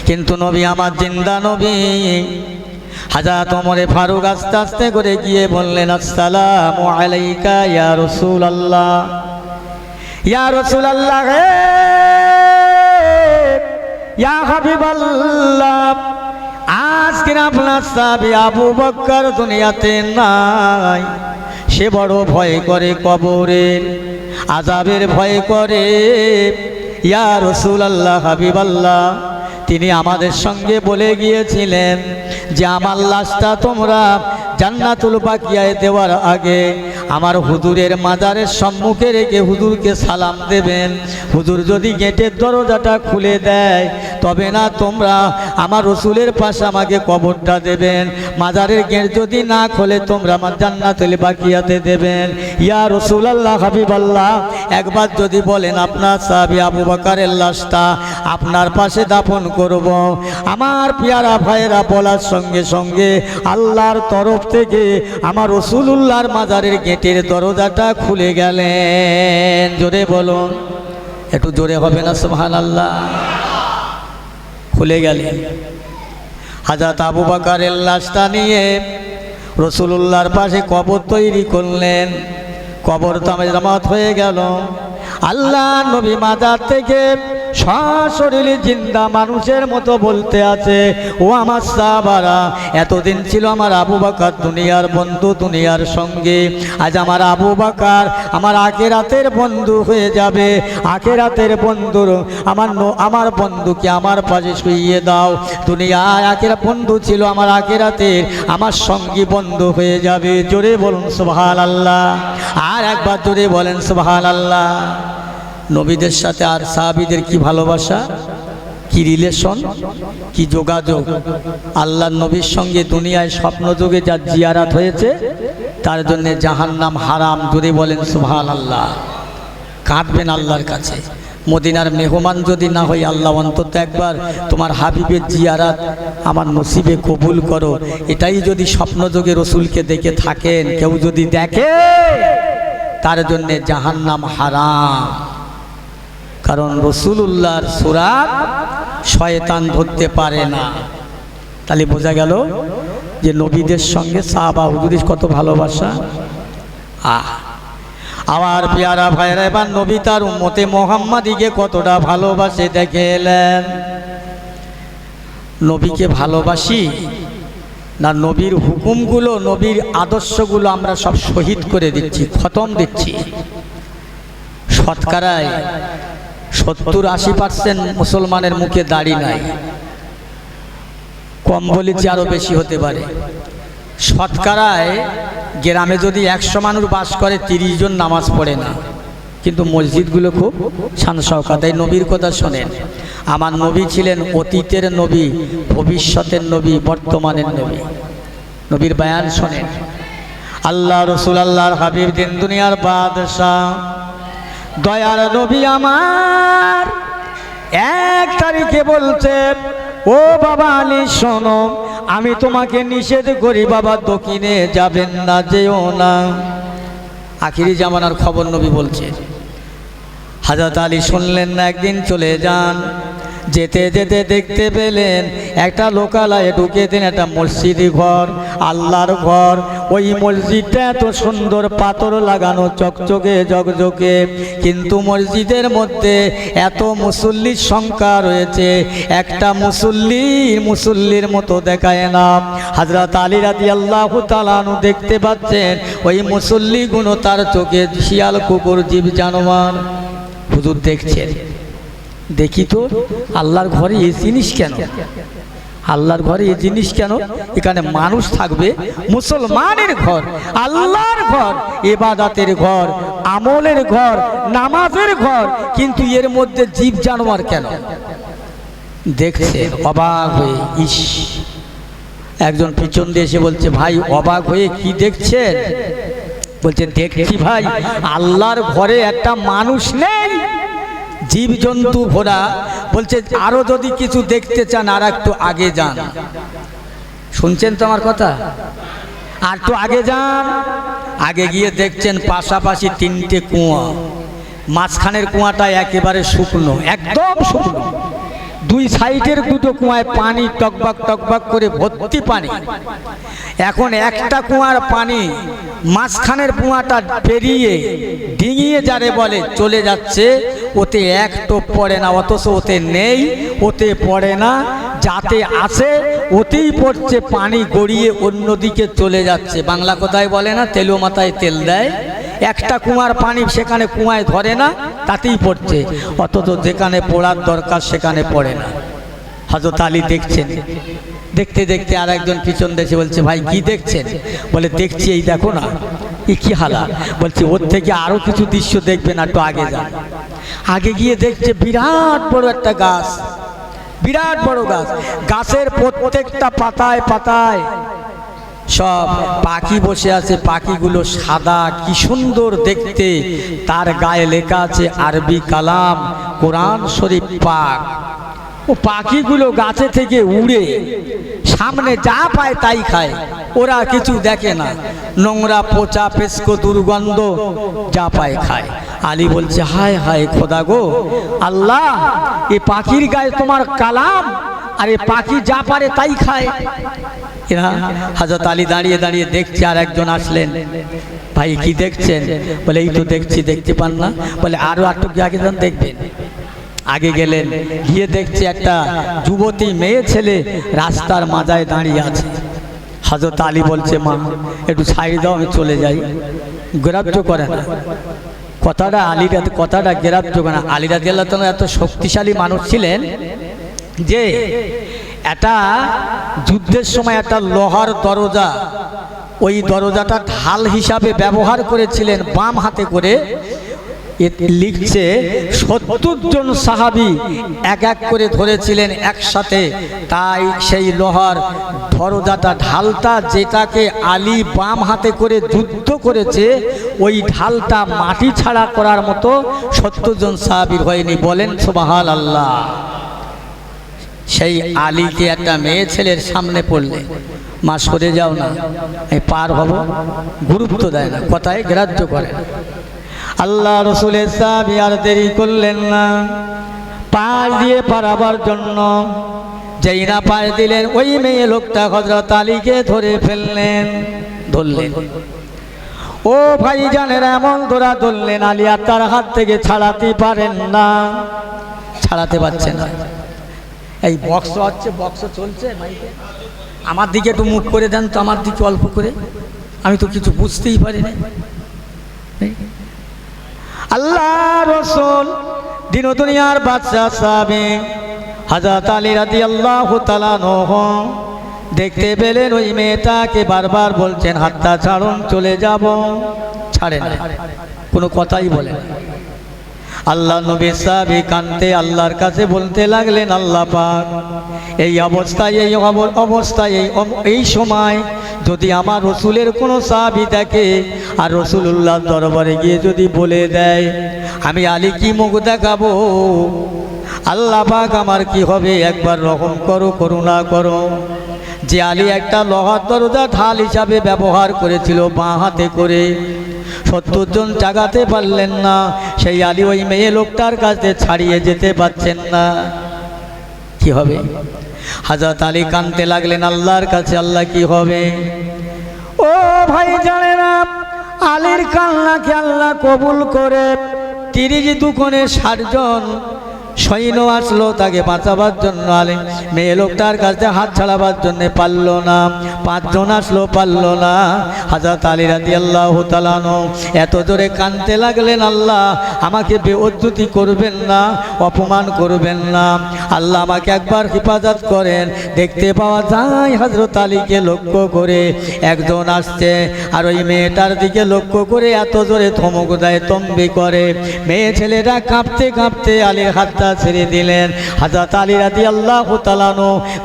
কিন্তু নবী আমার জিন্দা নবী হযরত ওমর ফারুক আস্তে আস্তে করে গিয়ে বললেন, আসসালামু আলাইকা ইয়া রাসূলুল্লাহ, ইয়া রাসূলুল্লাহ, ইয়া হাবিবাল্লাহ, আজকে আপনার সাহাবী আবু বকর দুনিয়াতে নাই। সে বড় ভয় করে কবরের আযাবের ভয় করে। ইয়া রাসূলুল্লাহ, হাবিবাল্লাহ, তিনি আমাদের সঙ্গে বলে গিয়েছিলেন যে আমার লাশটা তোমরা জান্নাতুল বাকিয়ায় দেওয়ার আগে আমার হুজুরের মাজারের সম্মুখে রেখে হুজুরকে সালাম দেবেন। হুজুর যদি গেটের দরজাটা খুলে দেয় তবে না তোমরা আমার রসুলের পাশে আমাকে কবরটা দেবেন। মাজারের গেট যদি না খোলে তোমরা আমার জান্নাতুল বাকিয়াতে দেবেন। ইয়া রাসূলুল্লাহ, হাবিবাল্লাহ, একবার যদি বলেন আপনার সাহাবী আবু বকরের লাশটা আপনার পাশে দাফন করব। আমার পেয়ারা ভাইয়েরা বলার সঙ্গে সঙ্গে আল্লাহর তরফ থেকে আমার রাসূলুল্লাহর মাজারের গেটের দরজাটা খুলে গেলেন। জোরে বলুন, একটু জোরে হবে না সুবহানাল্লাহ? খুলে গেলেন। হযরত আবু বকরের লাশটা নিয়ে রাসূলুল্লাহর পাশে কবর তৈরি করলেন। কবর তামাত হয়ে গেল। আল্লাহ নবী মাজার থেকে সশরীরে জিন্দা মানুষের মতো বলতে আছে, ও আমার সাহাবারা, এতদিন ছিল আমার আবু বকর দুনিয়ার বন্ধু, দুনিয়ার সঙ্গে। আজ আমার আবু বকর আমার আখিরাতের বন্ধু হয়ে যাবে। আখিরাতের বন্ধু আমার বন্ধুকে আমার পাশে শুইয়ে দাও। দুনিয়ার আখিরাত বন্ধু ছিল, আমার আখিরাতের আমার সঙ্গী বন্ধু হয়ে যাবে। জোরে বলুন সুবহানাল্লাহ, আর একবার জোরে বলেন সুবহানাল্লাহ। নবীদের সাথে আর সাহাবীদের কি ভালোবাসা, কি রিলেশন, কি যোগাযোগ। আল্লাহর নবীর সঙ্গে দুনিয়ায় স্বপ্নযোগে যার জিয়ারাত হয়েছে তার জন্য জাহান্নাম হারাম। জোরে বলেন সুবহানাল্লাহ। কাঁদবেন আল্লাহর কাছে। মদিনার মেহমান যদি না হয়, আল্লাহ অন্তত একবার তোমার হাবিবের জিয়ারাত আমার নসিবে কবুল করো। এটাই যদি স্বপ্নযোগে রসুলকে দেখে থাকেন, কেউ যদি দেখে তার জন্যে জাহান্নাম হারাম। কারণ রাসূলুল্লাহর সুরাত শয়তান ধরতে পারে না। তাহলে বোঝা গেল যে নবীদের সঙ্গে সাহাবা হুজুরের কত ভালোবাসা। আমার পেয়ারা ভাইরা, এবার নবী তার উম্মতে মুহাম্মাদীকে কতটা ভালোবাসে দেখে এলেন। নবীকে ভালোবাসি না নবীর হুকুমগুলো, নবীর আদর্শগুলো আমরা সব শহীদ করে দিচ্ছি, খতম দিচ্ছি। শতকরায় 70-80% মুসলমানের মুখে দাড়ি নাই। কম বলেছি, আরও বেশি হতে পারে। শতকরায় গ্রামে যদি 100 মানুষ বাস করে 30 জন নামাজ পড়ে না। কিন্তু মসজিদগুলো খুব শান শওকত। এই নবীর কথা শোনেন। আমার নবী ছিলেন অতীতের নবী, ভবিষ্যতের নবী, বর্তমানের নবী। নবীর বয়ান শোনেন। আল্লাহ রসুল, আল্লাহর হাবিব, দিন দুনিয়ার বাদশাহ, দয়ার নবী আমার 1 তারিখে বলছে, ও বাবা আলী শোনো, আমি তোমাকে নিষেধ করি বাবা, দক্ষিণে যাবেন না, যেও না। আখিরি জামানার খবর নবী বলছে। হযরত আলী শুনলেন না, একদিন চলে যান। যেতে যেতে দেখতে পেলেন একটা লোকালয়ে ঢুকে দিন, একটা মসজিদ ঘর, আল্লাহর ঘর। ওই মসজিদটা এত সুন্দর, পাথর লাগানো, চকচকে ঝকঝকে। কিন্তু মসজিদের মধ্যে এত মুসল্লির সংখ্যা রয়েছে, একটা মুসল্লির মতো দেখায় না। হযরত আলী রাদিয়াল্লাহু তাআলা আনহু দেখতে পাচ্ছেন ওই মুসল্লিগুলো তার চোখে শিয়াল, কুকুর, জীব জানোয়ার। হুজুর দেখছেন, দেখি তো আল্লাহর ঘরে এই জিনিস কেন? আল্লাহর ঘরে এই জিনিস কেন? এখানে মানুষ থাকবে, মুসলমানের ঘর, আল্লাহর ঘর, ইবাদতের ঘর, আমলের ঘর, নামাজের ঘর, কিন্তু এর মধ্যে জীব জানোয়ার কেন? দেখছে অবাক হয়ে, ইস। একজন পিছন দিয়ে এসে বলছে, ভাই অবাক হয়ে কি দেখছেন? বলছে, দেখছি ভাই আল্লাহর ঘরে একটা মানুষ নেই, জীবজন্তু ভরা। বলছে আরো যদি কিছু দেখতে চান আর একটু আগে যান। শুনছেন তো আমার কথা? আর তো আগে যান। আগে গিয়ে দেখছেন পাশাপাশি তিনটে কুয়া, মাঝখানের কুয়াটা একেবারে শুকনো, একদম শুকনো। দুই সাইডের দুটো কুয়ায় পানি টকবাক টকবাক করে ভর্তি পানি। এখন একটা কুয়ার পানি মাঝখানের কুয়াটা পেরিয়ে ডিঙিয়ে যারে বলে চলে যাচ্ছে, ওতে এক টোপ পড়ে না, অথচ ওতে নেই, ওতে পড়ে না, যাতে আছে ওতেই পড়ছে, পানি গড়িয়ে অন্যদিকে চলে যাচ্ছে। বাংলা কথায় বলে না, তেলো মাথায় তেল দেয়। একটা কুয়ার পানি সেখানে কুয়ায় ধরে না, তাতেই পড়ছে, অথচ যেখানে পড়ার দরকার সেখানে পড়ে না। হযরত আলী দেখছেন, দেখতে দেখতে আর একজন পিছন দেশে বলছে, ভাই কি দেখছেন? বলে, দেখছি এই দেখো না, এ কি হালাত। বলছি ওর থেকে আরো কিছু দৃশ্য দেখবেন, একটু আগে যান। আগে গিয়ে দেখছে বিরাট বড় একটা গাছ, বিরাট বড় গাছ। গাছের প্রত্যেকটা পাতায় পাতায় সব পাখি বসে আছে। পাখিগুলো সাদা, কি সুন্দর দেখতে। তার গায়ে লেখা আছে আরবি কালাম, কোরআন শরীফ পাক। ও পাখিগুলো গাছে থেকে উড়ে সামনে যা পায় তাই খায়, ওরা কিছু দেখে না। নোংরা, পচা, পেস্কো, দুর্গন্ধ যা পায় খায়। আলী বলছে, হায় হায় খোদা গো আল্লাহ, এ পাখির গায়ে তোমার কালাম, আর এ পাখি যা পারে তাই খায়। হযরত আলী দাঁড়িয়ে দাঁড়িয়ে দেখছে, আর একজন আসলেন, ভাই কি দেখছেন? বলে, এই তো দেখছি, দেখতে পান না? বলে, আরো একটু আগে যান, দেখবেন। আগে গেলেন, গিয়ে দেখছে একটা যুবতী মেয়ে ছেলে রাস্তার মাঝায় দাঁড়িয়ে আছে। হযরত আলী বলছে, মা একটু ছাড়ি দাও, আমি চলে যাই। গ্রাহ্য করে না কথাটা, আলীর কথাটা গ্রাহ্য করে না। আলী রাদিয়াল্লাহু তাআলা এত শক্তিশালী মানুষ ছিলেন যে একটা যুদ্ধের সময় একটা লোহার দরজা, ওই দরজাটা ঢাল হিসাবে ব্যবহার করেছিলেন বাম হাতে করে। লিখছে ৭০ জন সাহাবী এক এক করে ধরেছিলেন একসাথে, তাই সেই লোহার দরজাটা, ঢালটা, যেটাকে আলী বাম হাতে করে যুদ্ধ করেছে, ওই ঢালটা মাটি ছাড়া করার মতো ৭০ জন সাহাবীর হয়নি। বলেন সুবহানাল্লাহ। সেই আলীকে একটা মেয়ে ছেলের সামনে পড়লে, মা সরে যাও না, এই পার হব, গুরুত্ব দেয় না, কথায় গ্রাহ্য করে না। আল্লাহ রাসূলের সাহাবী আর দেরি করলেন না, পার দিয়ে পারাবার জন্য। যেই না পার দিলেন, ওই মেয়ে লোকটা হযরত আলীকে ধরে ফেললেন, ধরলেন। ও ভাই জানেন, এমন ধরা ধরলেন, আলী আর তার হাত থেকে ছাড়াতে পারেন না, ছাড়াতে পারছেন না। এই বক্স হচ্ছে, বক্স চলছে মাইকে, আমার দিকে একটু মুখ করে দেন তো, আমার দিকে অল্প করে, আমি তো কিছু বুঝতেই পারি না। আল্লাহ রাসূল দিন ও দুনিয়ার বাদশা সাহাবী হযরত আলী রাদিয়াল্লাহু তাআলা আনহু দেখতে পেলেন ওই মেয়েটাকে বারবার বলছেন, হাতটা ছাড়ুন, চলে যাব। ছাড়েন না, কোনো কথাই বলেন না। আল্লাহ নবী সাহাবী কাঁদতে আল্লাহর কাছে বলতে লাগলেন, আল্লাহ পাক, এই অবস্থায়, এই অবস্থায়, এই সময় যদি আমার রসুলের কোনো সাহাবী দেখে আর রসুলুল্লাহর দরবারে গিয়ে যদি বলে দেয়, আমি আলী কি মুখ দেখাবো? আল্লাহ পাক আমার কি হবে? একবার রহম করো, করুণা করো। যে আলী একটা লোহার দরজা ঢাল হিসাবে ব্যবহার করেছিল বাঁ হাতে করে, ৭০ জন জাগাতে পারলেন না, সেই আলী ওই মেয়ে লোকটার কাছে ছাড়িয়ে যেতে পারছেন না, কি হবে? হযরত আলী কাঁদতে লাগলেন আল্লাহর কাছে, আল্লাহ কি হবে? ও ভাই জানে না, আলীর কান্নাকে আল্লাহ কবুল করে ৩০ দুগুণে ৬০ জন সৈন্য আসলো তাকে বাঁচাবার জন্য, মেয়ে লোকটার কাছে হাত ছাড়াবার জন্য পারল না। 5 জন আসলো, পারল না। হযরত আলী রাদিয়াল্লাহু তাআলা এত জোরে কাঁদতে লাগলেন, আল্লাহ আমাকে বেইজ্জতি করবেন না, অপমান করবেন না, আল্লাহ আমাকে একবার হেফাজত করেন। দেখতে পাওয়া যায় হযরত আলীকে লক্ষ্য করে একজন আসছে, আর ওই মেয়েটার দিকে লক্ষ্য করে এত জোরে ধমক দেয়, তম্বি করে। মেয়ে ছেলেটা কাঁপতে কাঁপতে আলীর হাতটা ছেড়ে দিলেন। হযরত আলী রাদিয়াল্লাহু তাআলা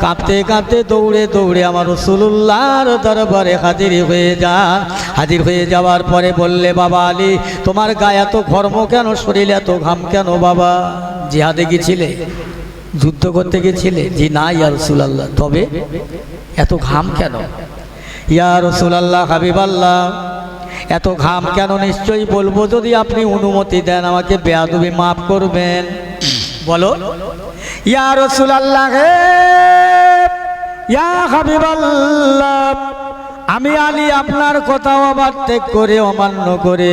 কাঁপতে কাঁপতে দৌড়ে দৌড়ে আমার রাসূলুল্লাহর দরবারে হাজির হয়ে যান। হাজির হয়ে যাওয়ার পরে বললে, বাবা আলী, তোমার গায়ে এত ঘর্ম কেন, শরীরে এত ঘাম কেন? বাবা জিহাদে গেছিলে, যুদ্ধ করতে গেছিলে? জি না ইয়া রাসূলুল্লাহ। তবে এত ঘাম কেন? ইয়া রাসূলুল্লাহ, হাবিবাল্লাহ, এত ঘাম কেন নিশ্চয়ই বলবো, যদি আপনি অনুমতি দেন আমাকে বেয়াদবি মাফ করবেন। বলো। ইয়া রাসূলুল্লাহ, ইয়া হাবিবাল্লাহ, আমি আলী আপনার কথা অবাধ্য করে, অমান্য করে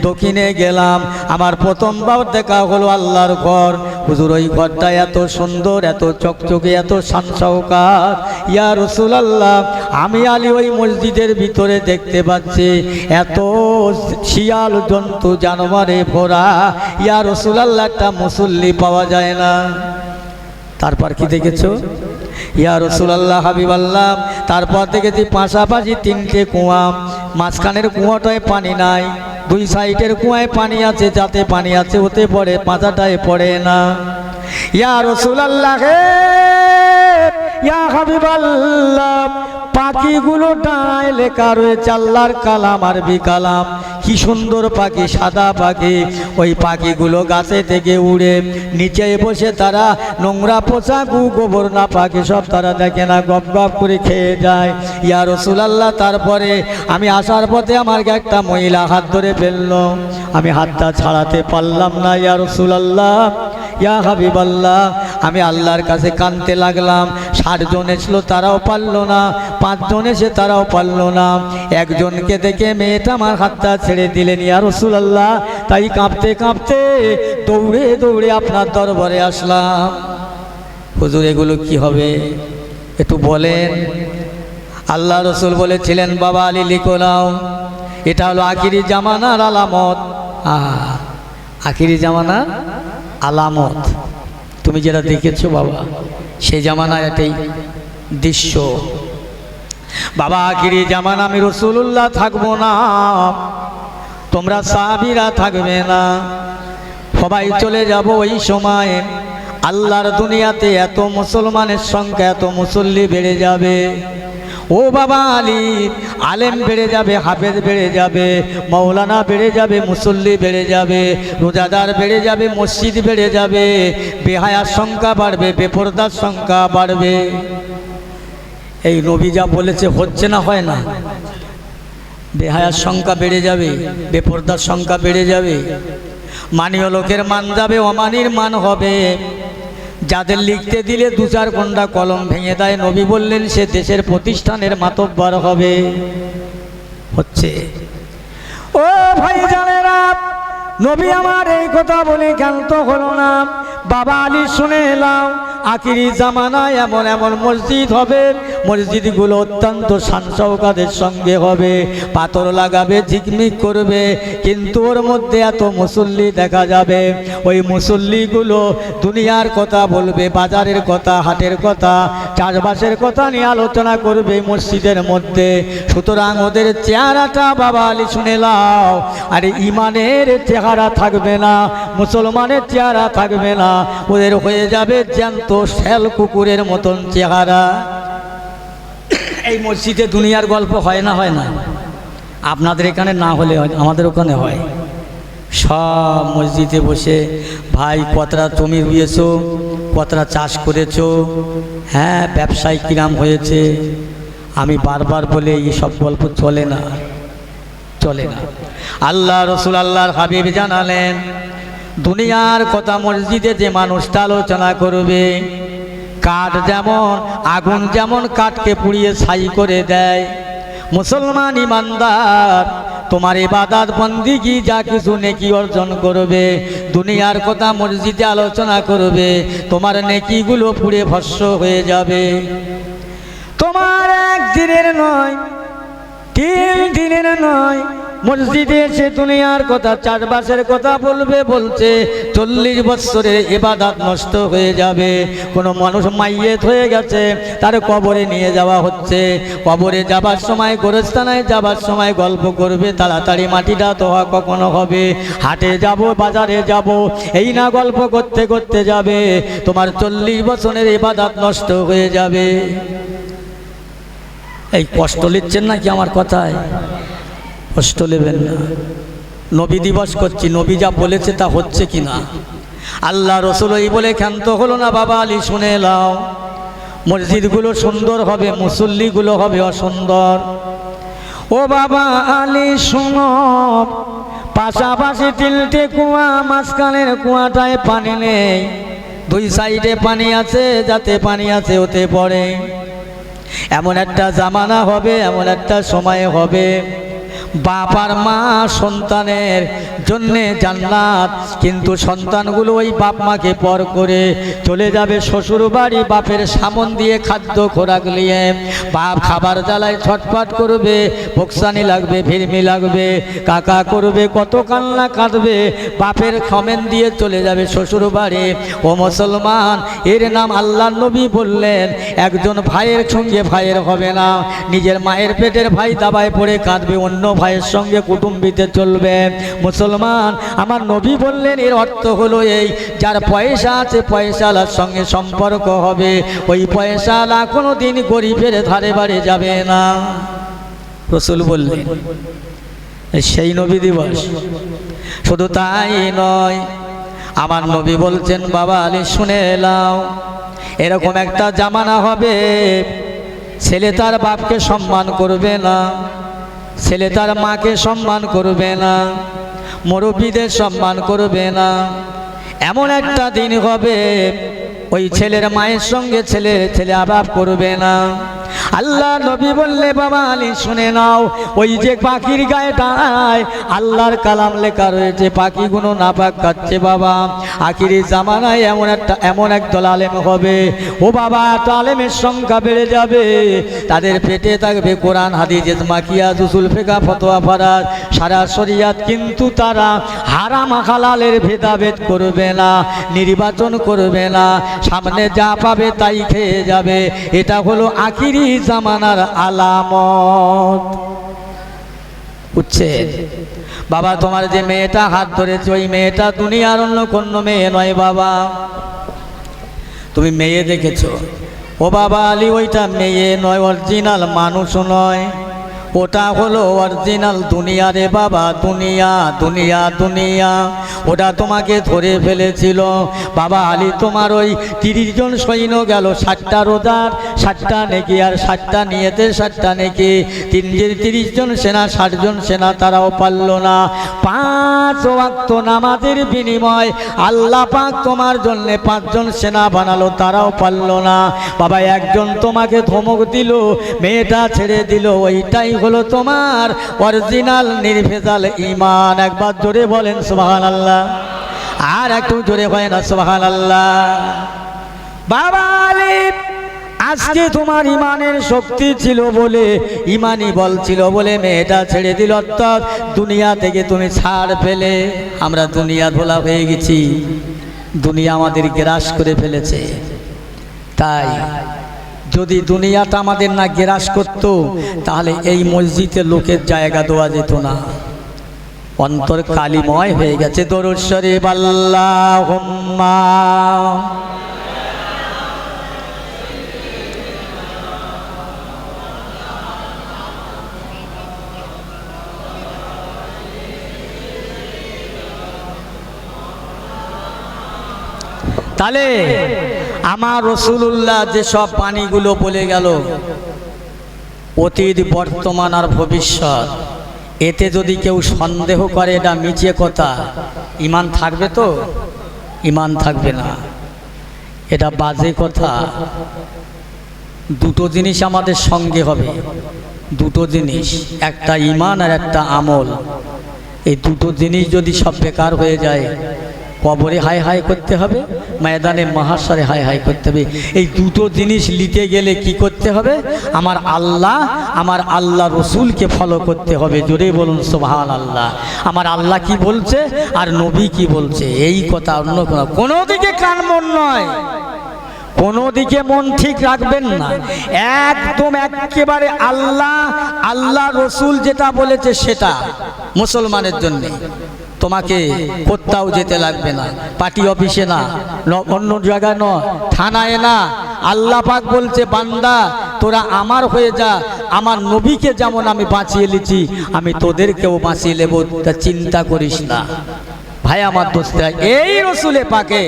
দক্ষিণে গেলাম। আমার প্রথমবার দেখা হলো আল্লাহর ঘর। হুজুর, ওই ঘরটা এত সুন্দর, এত চকচকে, এত শানশৌকাত। ইয়া রাসূলুল্লাহ, আমি আলী ওই মসজিদের ভিতরে দেখতে পাচ্ছি এত শিয়াল জন্তু জানোয়ারে ভরা। ইয়া রাসূলুল্লাহ, একটা মুসল্লি পাওয়া যায় না। তারপর কি দেখেছো? ইয়া রাসূলুল্লাহ, হাবিবাল্লাহ, তারপর দেখেছি পাশাপাশি 3টে কুয়া, মাঝখানের কুয়াটায় পানি নাই, 2 সাইডের কুয়ায় পানি আছে, যাতে পানি আছে ওতে পড়ে, পাঁচাটায় পড়ে না। ইয়া রাসূলুল্লাহ, ইয়া হাবিবাল্লাহ, পাখিগুলো ডানায় লেখা রয়েছে আল্লাহর কালাম, আরবি কালাম। কি সুন্দর পাখি, সাদা পাখি। ওই পাখিগুলো গাছে থেকে উড়ে নিচে বসে তারা নোংরা পচা গোবর না পাখি সব তারা দেখে না, গপ গপ করে খেয়ে যায়। ইয়া রাসূলুল্লাহ, তারপরে আমি আসার পথে আমার একটা মহিলা হাত ধরে ফেলল, আমি হাতটা ছাড়াতে পারলাম না। ইয়া রাসূলুল্লাহ, ইয়া হাবিবাল্লাহ, আমি আল্লাহর কাছে কাঁদতে লাগলাম। 60 জন এসলো, তারাও পারল না। 5 জন এসে তারাও পারল না। একজনকে দেখে মেয়েটা আমার হাতটা ছেড়ে দিলেন। ইয়া রাসূলুল্লাহ, তাই কাঁপতে কাঁপতে দৌড়ে দৌড়ে আপনার দরবারে আসলাম। হুজুর, এগুলো কি হবে একটু বলেন। আল্লাহ রসুল বলেছিলেন, বাবা আলী লিখো নাও, এটা হলো আখিরি জামানার আলামত। আখিরি জামানার আলামত তুমি যেটা দেখেছো বাবা, সেই জামানার এটাই দৃশ্য। বাবা, আখিরি জামানা আমি রাসূলুল্লাহ থাকবো না, তোমরা সাহাবীরা থাকবে না, সবাই চলে যাব। ওই সময় আল্লাহর দুনিয়াতে এত মুসলমানের সংখ্যা, এত মুসল্লি বেড়ে যাবে। ও বাবা আলী, আলেম বেড়ে যাবে, হাফেজ বেড়ে যাবে, মৌলানা বেড়ে যাবে, মুসল্লি বেড়ে যাবে, রোজাদার বেড়ে যাবে, মসজিদ বেড়ে যাবে, বেহায়ার সংখ্যা বাড়বে, বেপরদার সংখ্যা বাড়বে। এই নবী যা বলেছে হচ্ছে না, হয় না? বেহায়ার সংখ্যা বেড়ে যাবে, বেপরদার সংখ্যা বেড়ে যাবে, মানীয় লোকের মান যাবে, অমানির মান হবে। যাদের লিখতে দিলে 2-4 ঘন্টা কলম ভেঙে দেয়, নবী বললেন সে দেশের প্রতিষ্ঠানের মাতব্বর হবে। হচ্ছে। ও ভাই জানেরা, নবী আমার এই কথা বলে ক্ষান্ত হলো না। বাবা আলী শুনে এলাম, আখিরি জামানায় এমন এমন মসজিদ হবে, মসজিদগুলো অত্যন্ত শান-শওকতের সঙ্গে হবে, পাথর লাগাবে, ঝিকমিক করবে, কিন্তু ওর মধ্যে এত মুসল্লি দেখা যাবে। ওই মুসল্লিগুলো দুনিয়ার কথা বলবে, বাজারের কথা, হাটের কথা, চাষবাসের কথা নিয়ে আলোচনা করবে মসজিদের মধ্যে। সুতরাং ওদের চেহারাটা বাবা আলী শুনে লাও, আর ইমানের চেহারা থাকবে না, মুসলমানের চেহারা থাকবে না, ওদের হয়ে যাবে জ্যান্ত শেল কুকুরের মতন চেহারা। এই মসজিদে দুনিয়ার গল্প হয় না? হয় না? আপনাদের এখানে না হলে আমাদের ওখানে হয়। সব মসজিদে বসে, ভাই কতটা জমি রুয়েছো, কতটা চাষ করেছো, হ্যাঁ ব্যবসায় কিরাম হয়েছে। আমি বারবার বলে এই সব গল্প চলে না, চলে না। আল্লাহ রসুল আল্লাহর হাবিব জানালেন, দুনিয়ার কথা মসজিদে যে মানুষটা আলোচনা করবে, কাঠ যেমন, আগুন যেমন কাঠকে পুড়িয়ে ছাই করে দেয়, মুসলমান ইমানদার তোমার ইবাদত বন্দিগি যা কিছু নেকি অর্জন করবে, দুনিয়ার কথা মসজিদে আলোচনা করবে, তোমার নেকিগুলো পুড়ে ভস্ম হয়ে যাবে। তোমার একদিনের নয়, 3 দিনের নয়, মসজিদে এসে দুনিয়ার কথা, চারপাশের কথা বলবে, বলছে 40 বছরের ইবাদত নষ্ট হয়ে যাবে। কোনো মানুষ মাইয়েত হয়ে গেছে, তার কবরে নিয়ে যাওয়া হচ্ছে, কবরে যাবার সময়, গোরস্থানায় যাবার সময় গল্প করবে, তাড়াতাড়ি মাটিটা ধোয়া কখনো হবে, হাটে যাব, বাজারে যাব, এই না গল্প করতে করতে যাবে, তোমার 40 বছরের ইবাদত নষ্ট হয়ে যাবে। এই কষ্ট নিচ্ছেন নাকি আমার কথায়? কষ্ট নেবেন না। নবী দিবস করছি, নবী যা বলেছে তা হচ্ছে কিনা। আল্লাহ রসুল এই বলে ক্ষান্ত হলো না। বাবা আলী শুনে নাও, মসজিদগুলো সুন্দর হবে, মুসল্লিগুলো হবে অসুন্দর। ও বাবা আলী শুনো, পাশাপাশি 3টে কুয়া, মাঝখানের কুয়াটায় পানি নেই, 2 সাইডে পানি আছে, যাতে পানি আছে ওতে পড়ে। এমন একটা জামানা হবে, এমন একটা সময় হবে, বাপ আর মা সন্তানের জন্যে জান্নাত, কিন্তু সন্তানগুলো ওই বাপ মাকে পর করে চলে যাবে শ্বশুর বাড়ি, বাপের সামন দিয়ে খাদ্য খোরাক নিয়ে। বাপ খাবার জ্বালায় ছটফট করবে, ভোকসানি লাগবে, ভিড়মি লাগবে, কাকা করবে, কত কান্না কাঁদবে, বাপের খমেন দিয়ে চলে যাবে শ্বশুর বাড়ি। ও মুসলমান, এর নাম আল্লাহ নবী বললেন, একজন ভাইয়ের সঙ্গে ভাইয়ের হবে না। নিজের মায়ের পেটের ভাই দাবায় পড়ে কাঁদবে, অন্য ভাইয়ের সঙ্গে কুটুম্বিতে চলবে। মুসলমান, আমার নবী বললেন, এর অর্থ হলো এই, যার পয়সা আছে পয়সাওয়ালার সঙ্গে সম্পর্ক হবে, ওই পয়সাওয়ালা কোনো দিন গরিবের ধারে বাড়ি যাবে না। রাসূল বললেন, সেই নবী দিবস। শুধু তাই নয়, আমার নবী বলছেন, বাবা আলী শুনে নাও, এরকম একটা জামানা হবে, ছেলে তার বাপকে সম্মান করবে না, ছেলে তার মাকে সম্মান করবে না, মুরব্বীদের সম্মান করবে না। এমন একটা দিন হবে, ওই ছেলের মায়ের সঙ্গে ছেলে আবাব করবে না। আল্লাহ নবী বললে, বাবা আলী শুনে নাও, ওই যে পাখির গায়ে ডানায় আল্লাহর কালাম লেখা রয়েছে, পাখিগুলো নাপাক খাচ্ছে। বাবা, আখিরি জামানায় এমন একদল আলেম হবে, ও বাবা, এত আলেমের সংখ্যা বেড়ে যাবে, তাদের পেটে থাকবে কোরআন, হাদিস, ইজমা, কিয়াস, উসুল, ফিকহ, ফতোয়া, ফরজ, সারা শরিয়াত, কিন্তু তারা হারাম হালালের ভেদাভেদ করবে না, নির্বাচন করবে না, সামনে যা পাবে তাই খেয়ে যাবে। এটা হলো আখিরি জামানার আলামত। বুঝছে বাবা? তোমার যে মেয়েটা হাত ধরেছে, ওই মেয়েটা দুনিয়ার অন্য কোনো মেয়ে নয় বাবা। তুমি মেয়ে দেখেছো, ও বাবা আলী, ওইটা মেয়ে নয়, অরিজিনাল মানুষ নয়, ওটা হলো অরিজিনাল দুনিয়া রে বাবা, দুনিয়া দুনিয়া দুনিয়া। ওটা তোমাকে ধরে ফেলেছিল বাবা আলী। তোমার ওই 30 জন সৈন্য গেল, 60টা রোজার 60টা নেকি, আর 60টা নিয়েতে 60টা নেকি, 30 জন সেনা, 60 জন সেনা, তারাও পারল না। 5 ওয়াক্ত নামাজের বিনিময় আল্লাহ পাক তোমার জন্য 5 জন সেনা বানালো, তারাও পারল না বাবা। একজন তোমাকে ধমক দিল, মেয়েটা ছেড়ে দিল, ওইটাই হলো তোমার অরিজিনাল নির্ভেজাল ঈমান। একবার জোরে বলেন সুবহানাল্লাহ, আর একটু জোরে হয় না সুবহানাল্লাহ। বাবা আলী, আজকে তোমার ইমানের শক্তি ছিল বলে, ইমানি বল ছিল বলে মেয়েটা ছেড়ে দিল, অর্থাৎ দুনিয়া থেকে তুমি ছাড় পেলে। আমরা দুনিয়া ধোলা হয়ে গেছি, দুনিয়া আমাদের গ্রাস করে ফেলেছে। তাই যদি দুনিয়াটা আমাদের না গ্রাস করত, তাহলে এই মসজিদে লোকের জায়গা দেওয়া যেত না। অন্তর কালিময় হয়ে গেছে। দরুদ শরীফ আল্লাহুম্মা। তাহলে আমার রাসূলুল্লাহ যে সব বাণীগুলো বলে গেল, অতীত, বর্তমান আর ভবিষ্যৎ, এতে যদি কেউ সন্দেহ করে এটা মিছে কথা, ঈমান থাকবে তো? ঈমান থাকবে না, এটা বাজে কথা। দুটো জিনিস আমাদের সঙ্গে হবে, দুটো জিনিস, একটা ঈমান আর একটা আমল। এই দুটো জিনিস যদি সব বেকার হয়ে যায়, কবরে হাই হাই করতে হবে, ময়দানে মাহশরে হাই হাই করতে হবে। এই দুটো জিনিস নিতে গেলে কি করতে হবে? আমার আল্লাহ রসুলকে ফলো করতে হবে। জোরে বলুন সুবহানাল্লাহ। আমার আল্লাহ কি বলছে আর নবী কি বলছে, এই কথা। অন্য কোনো দিকে কান মন নয়, কোনো দিকে মন ঠিক রাখবেন না, একদম একেবারে আল্লাহ রসুল যেটা বলেছে সেটা মুসলমানের জন্য। তোমাকে কোথাও যেতে লাগবে না, পার্টি অফিসে না, অন্য জায়গায় না, থানায় না। আল্লাহ পাক বলছে, বান্দা তোরা আমার হয়ে যা, আমার নবীকে যেমন আমি বাঁচিয়ে লিছি আমি তোদেরকেও বাঁচিয়ে নেব, তা চিন্তা করিস না। ভাই আমার দোস্তরা, এই রসুলে পাকে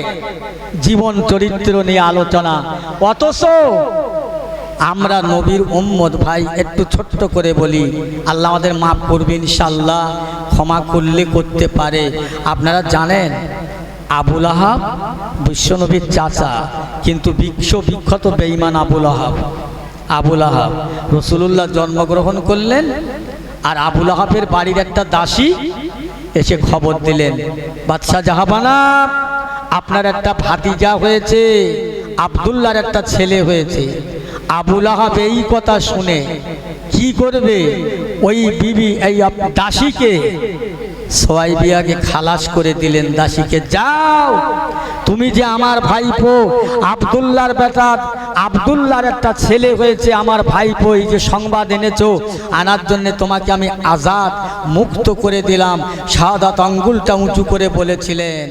জীবন চরিত্র নিয়ে আলোচনা, অথচ আমরা নবীর উম্মত। ভাই একটু ছোট্ট করে বলি, আল্লাহ আমাদের মাফ করবে ইনশাআল্লাহ, ক্ষমা করলে করতে পারে। আপনারা জানেন আবু লাহাব বিশ্বনবীর চাচা, কিন্তু বিখ্যাত বেঈমান আবু লাহাব রাসূলুল্লাহ জন্মগ্রহণ করলেন, আর আবু লাহাবের বাড়ির একটা দাসী এসে খবর দিলেন, বাদশাহ জাহাপানা আপনার একটা ভাতিজা হয়েছে, আব্দুল্লাহর একটা ছেলে হয়েছে। আবু লাহাব এই কথা শুনে কি করবে, ওই বিবি এই দাসীকে সোয়াইবিয়াকে খালাস করে দিলেন। দাসীকে, যাও তুমি যে আমার ভাইপো আব্দুল্লাহর বেটা, আব্দুল্লাহর একটা ছেলে হয়েছে আমার ভাইপো, এই যে সংবাদ এনেছো, আনার জন্য তোমাকে আমি আজাদ মুক্ত করে দিলাম। শাহাদাত আঙ্গুলটা উঁচু করে বলেছিলেন।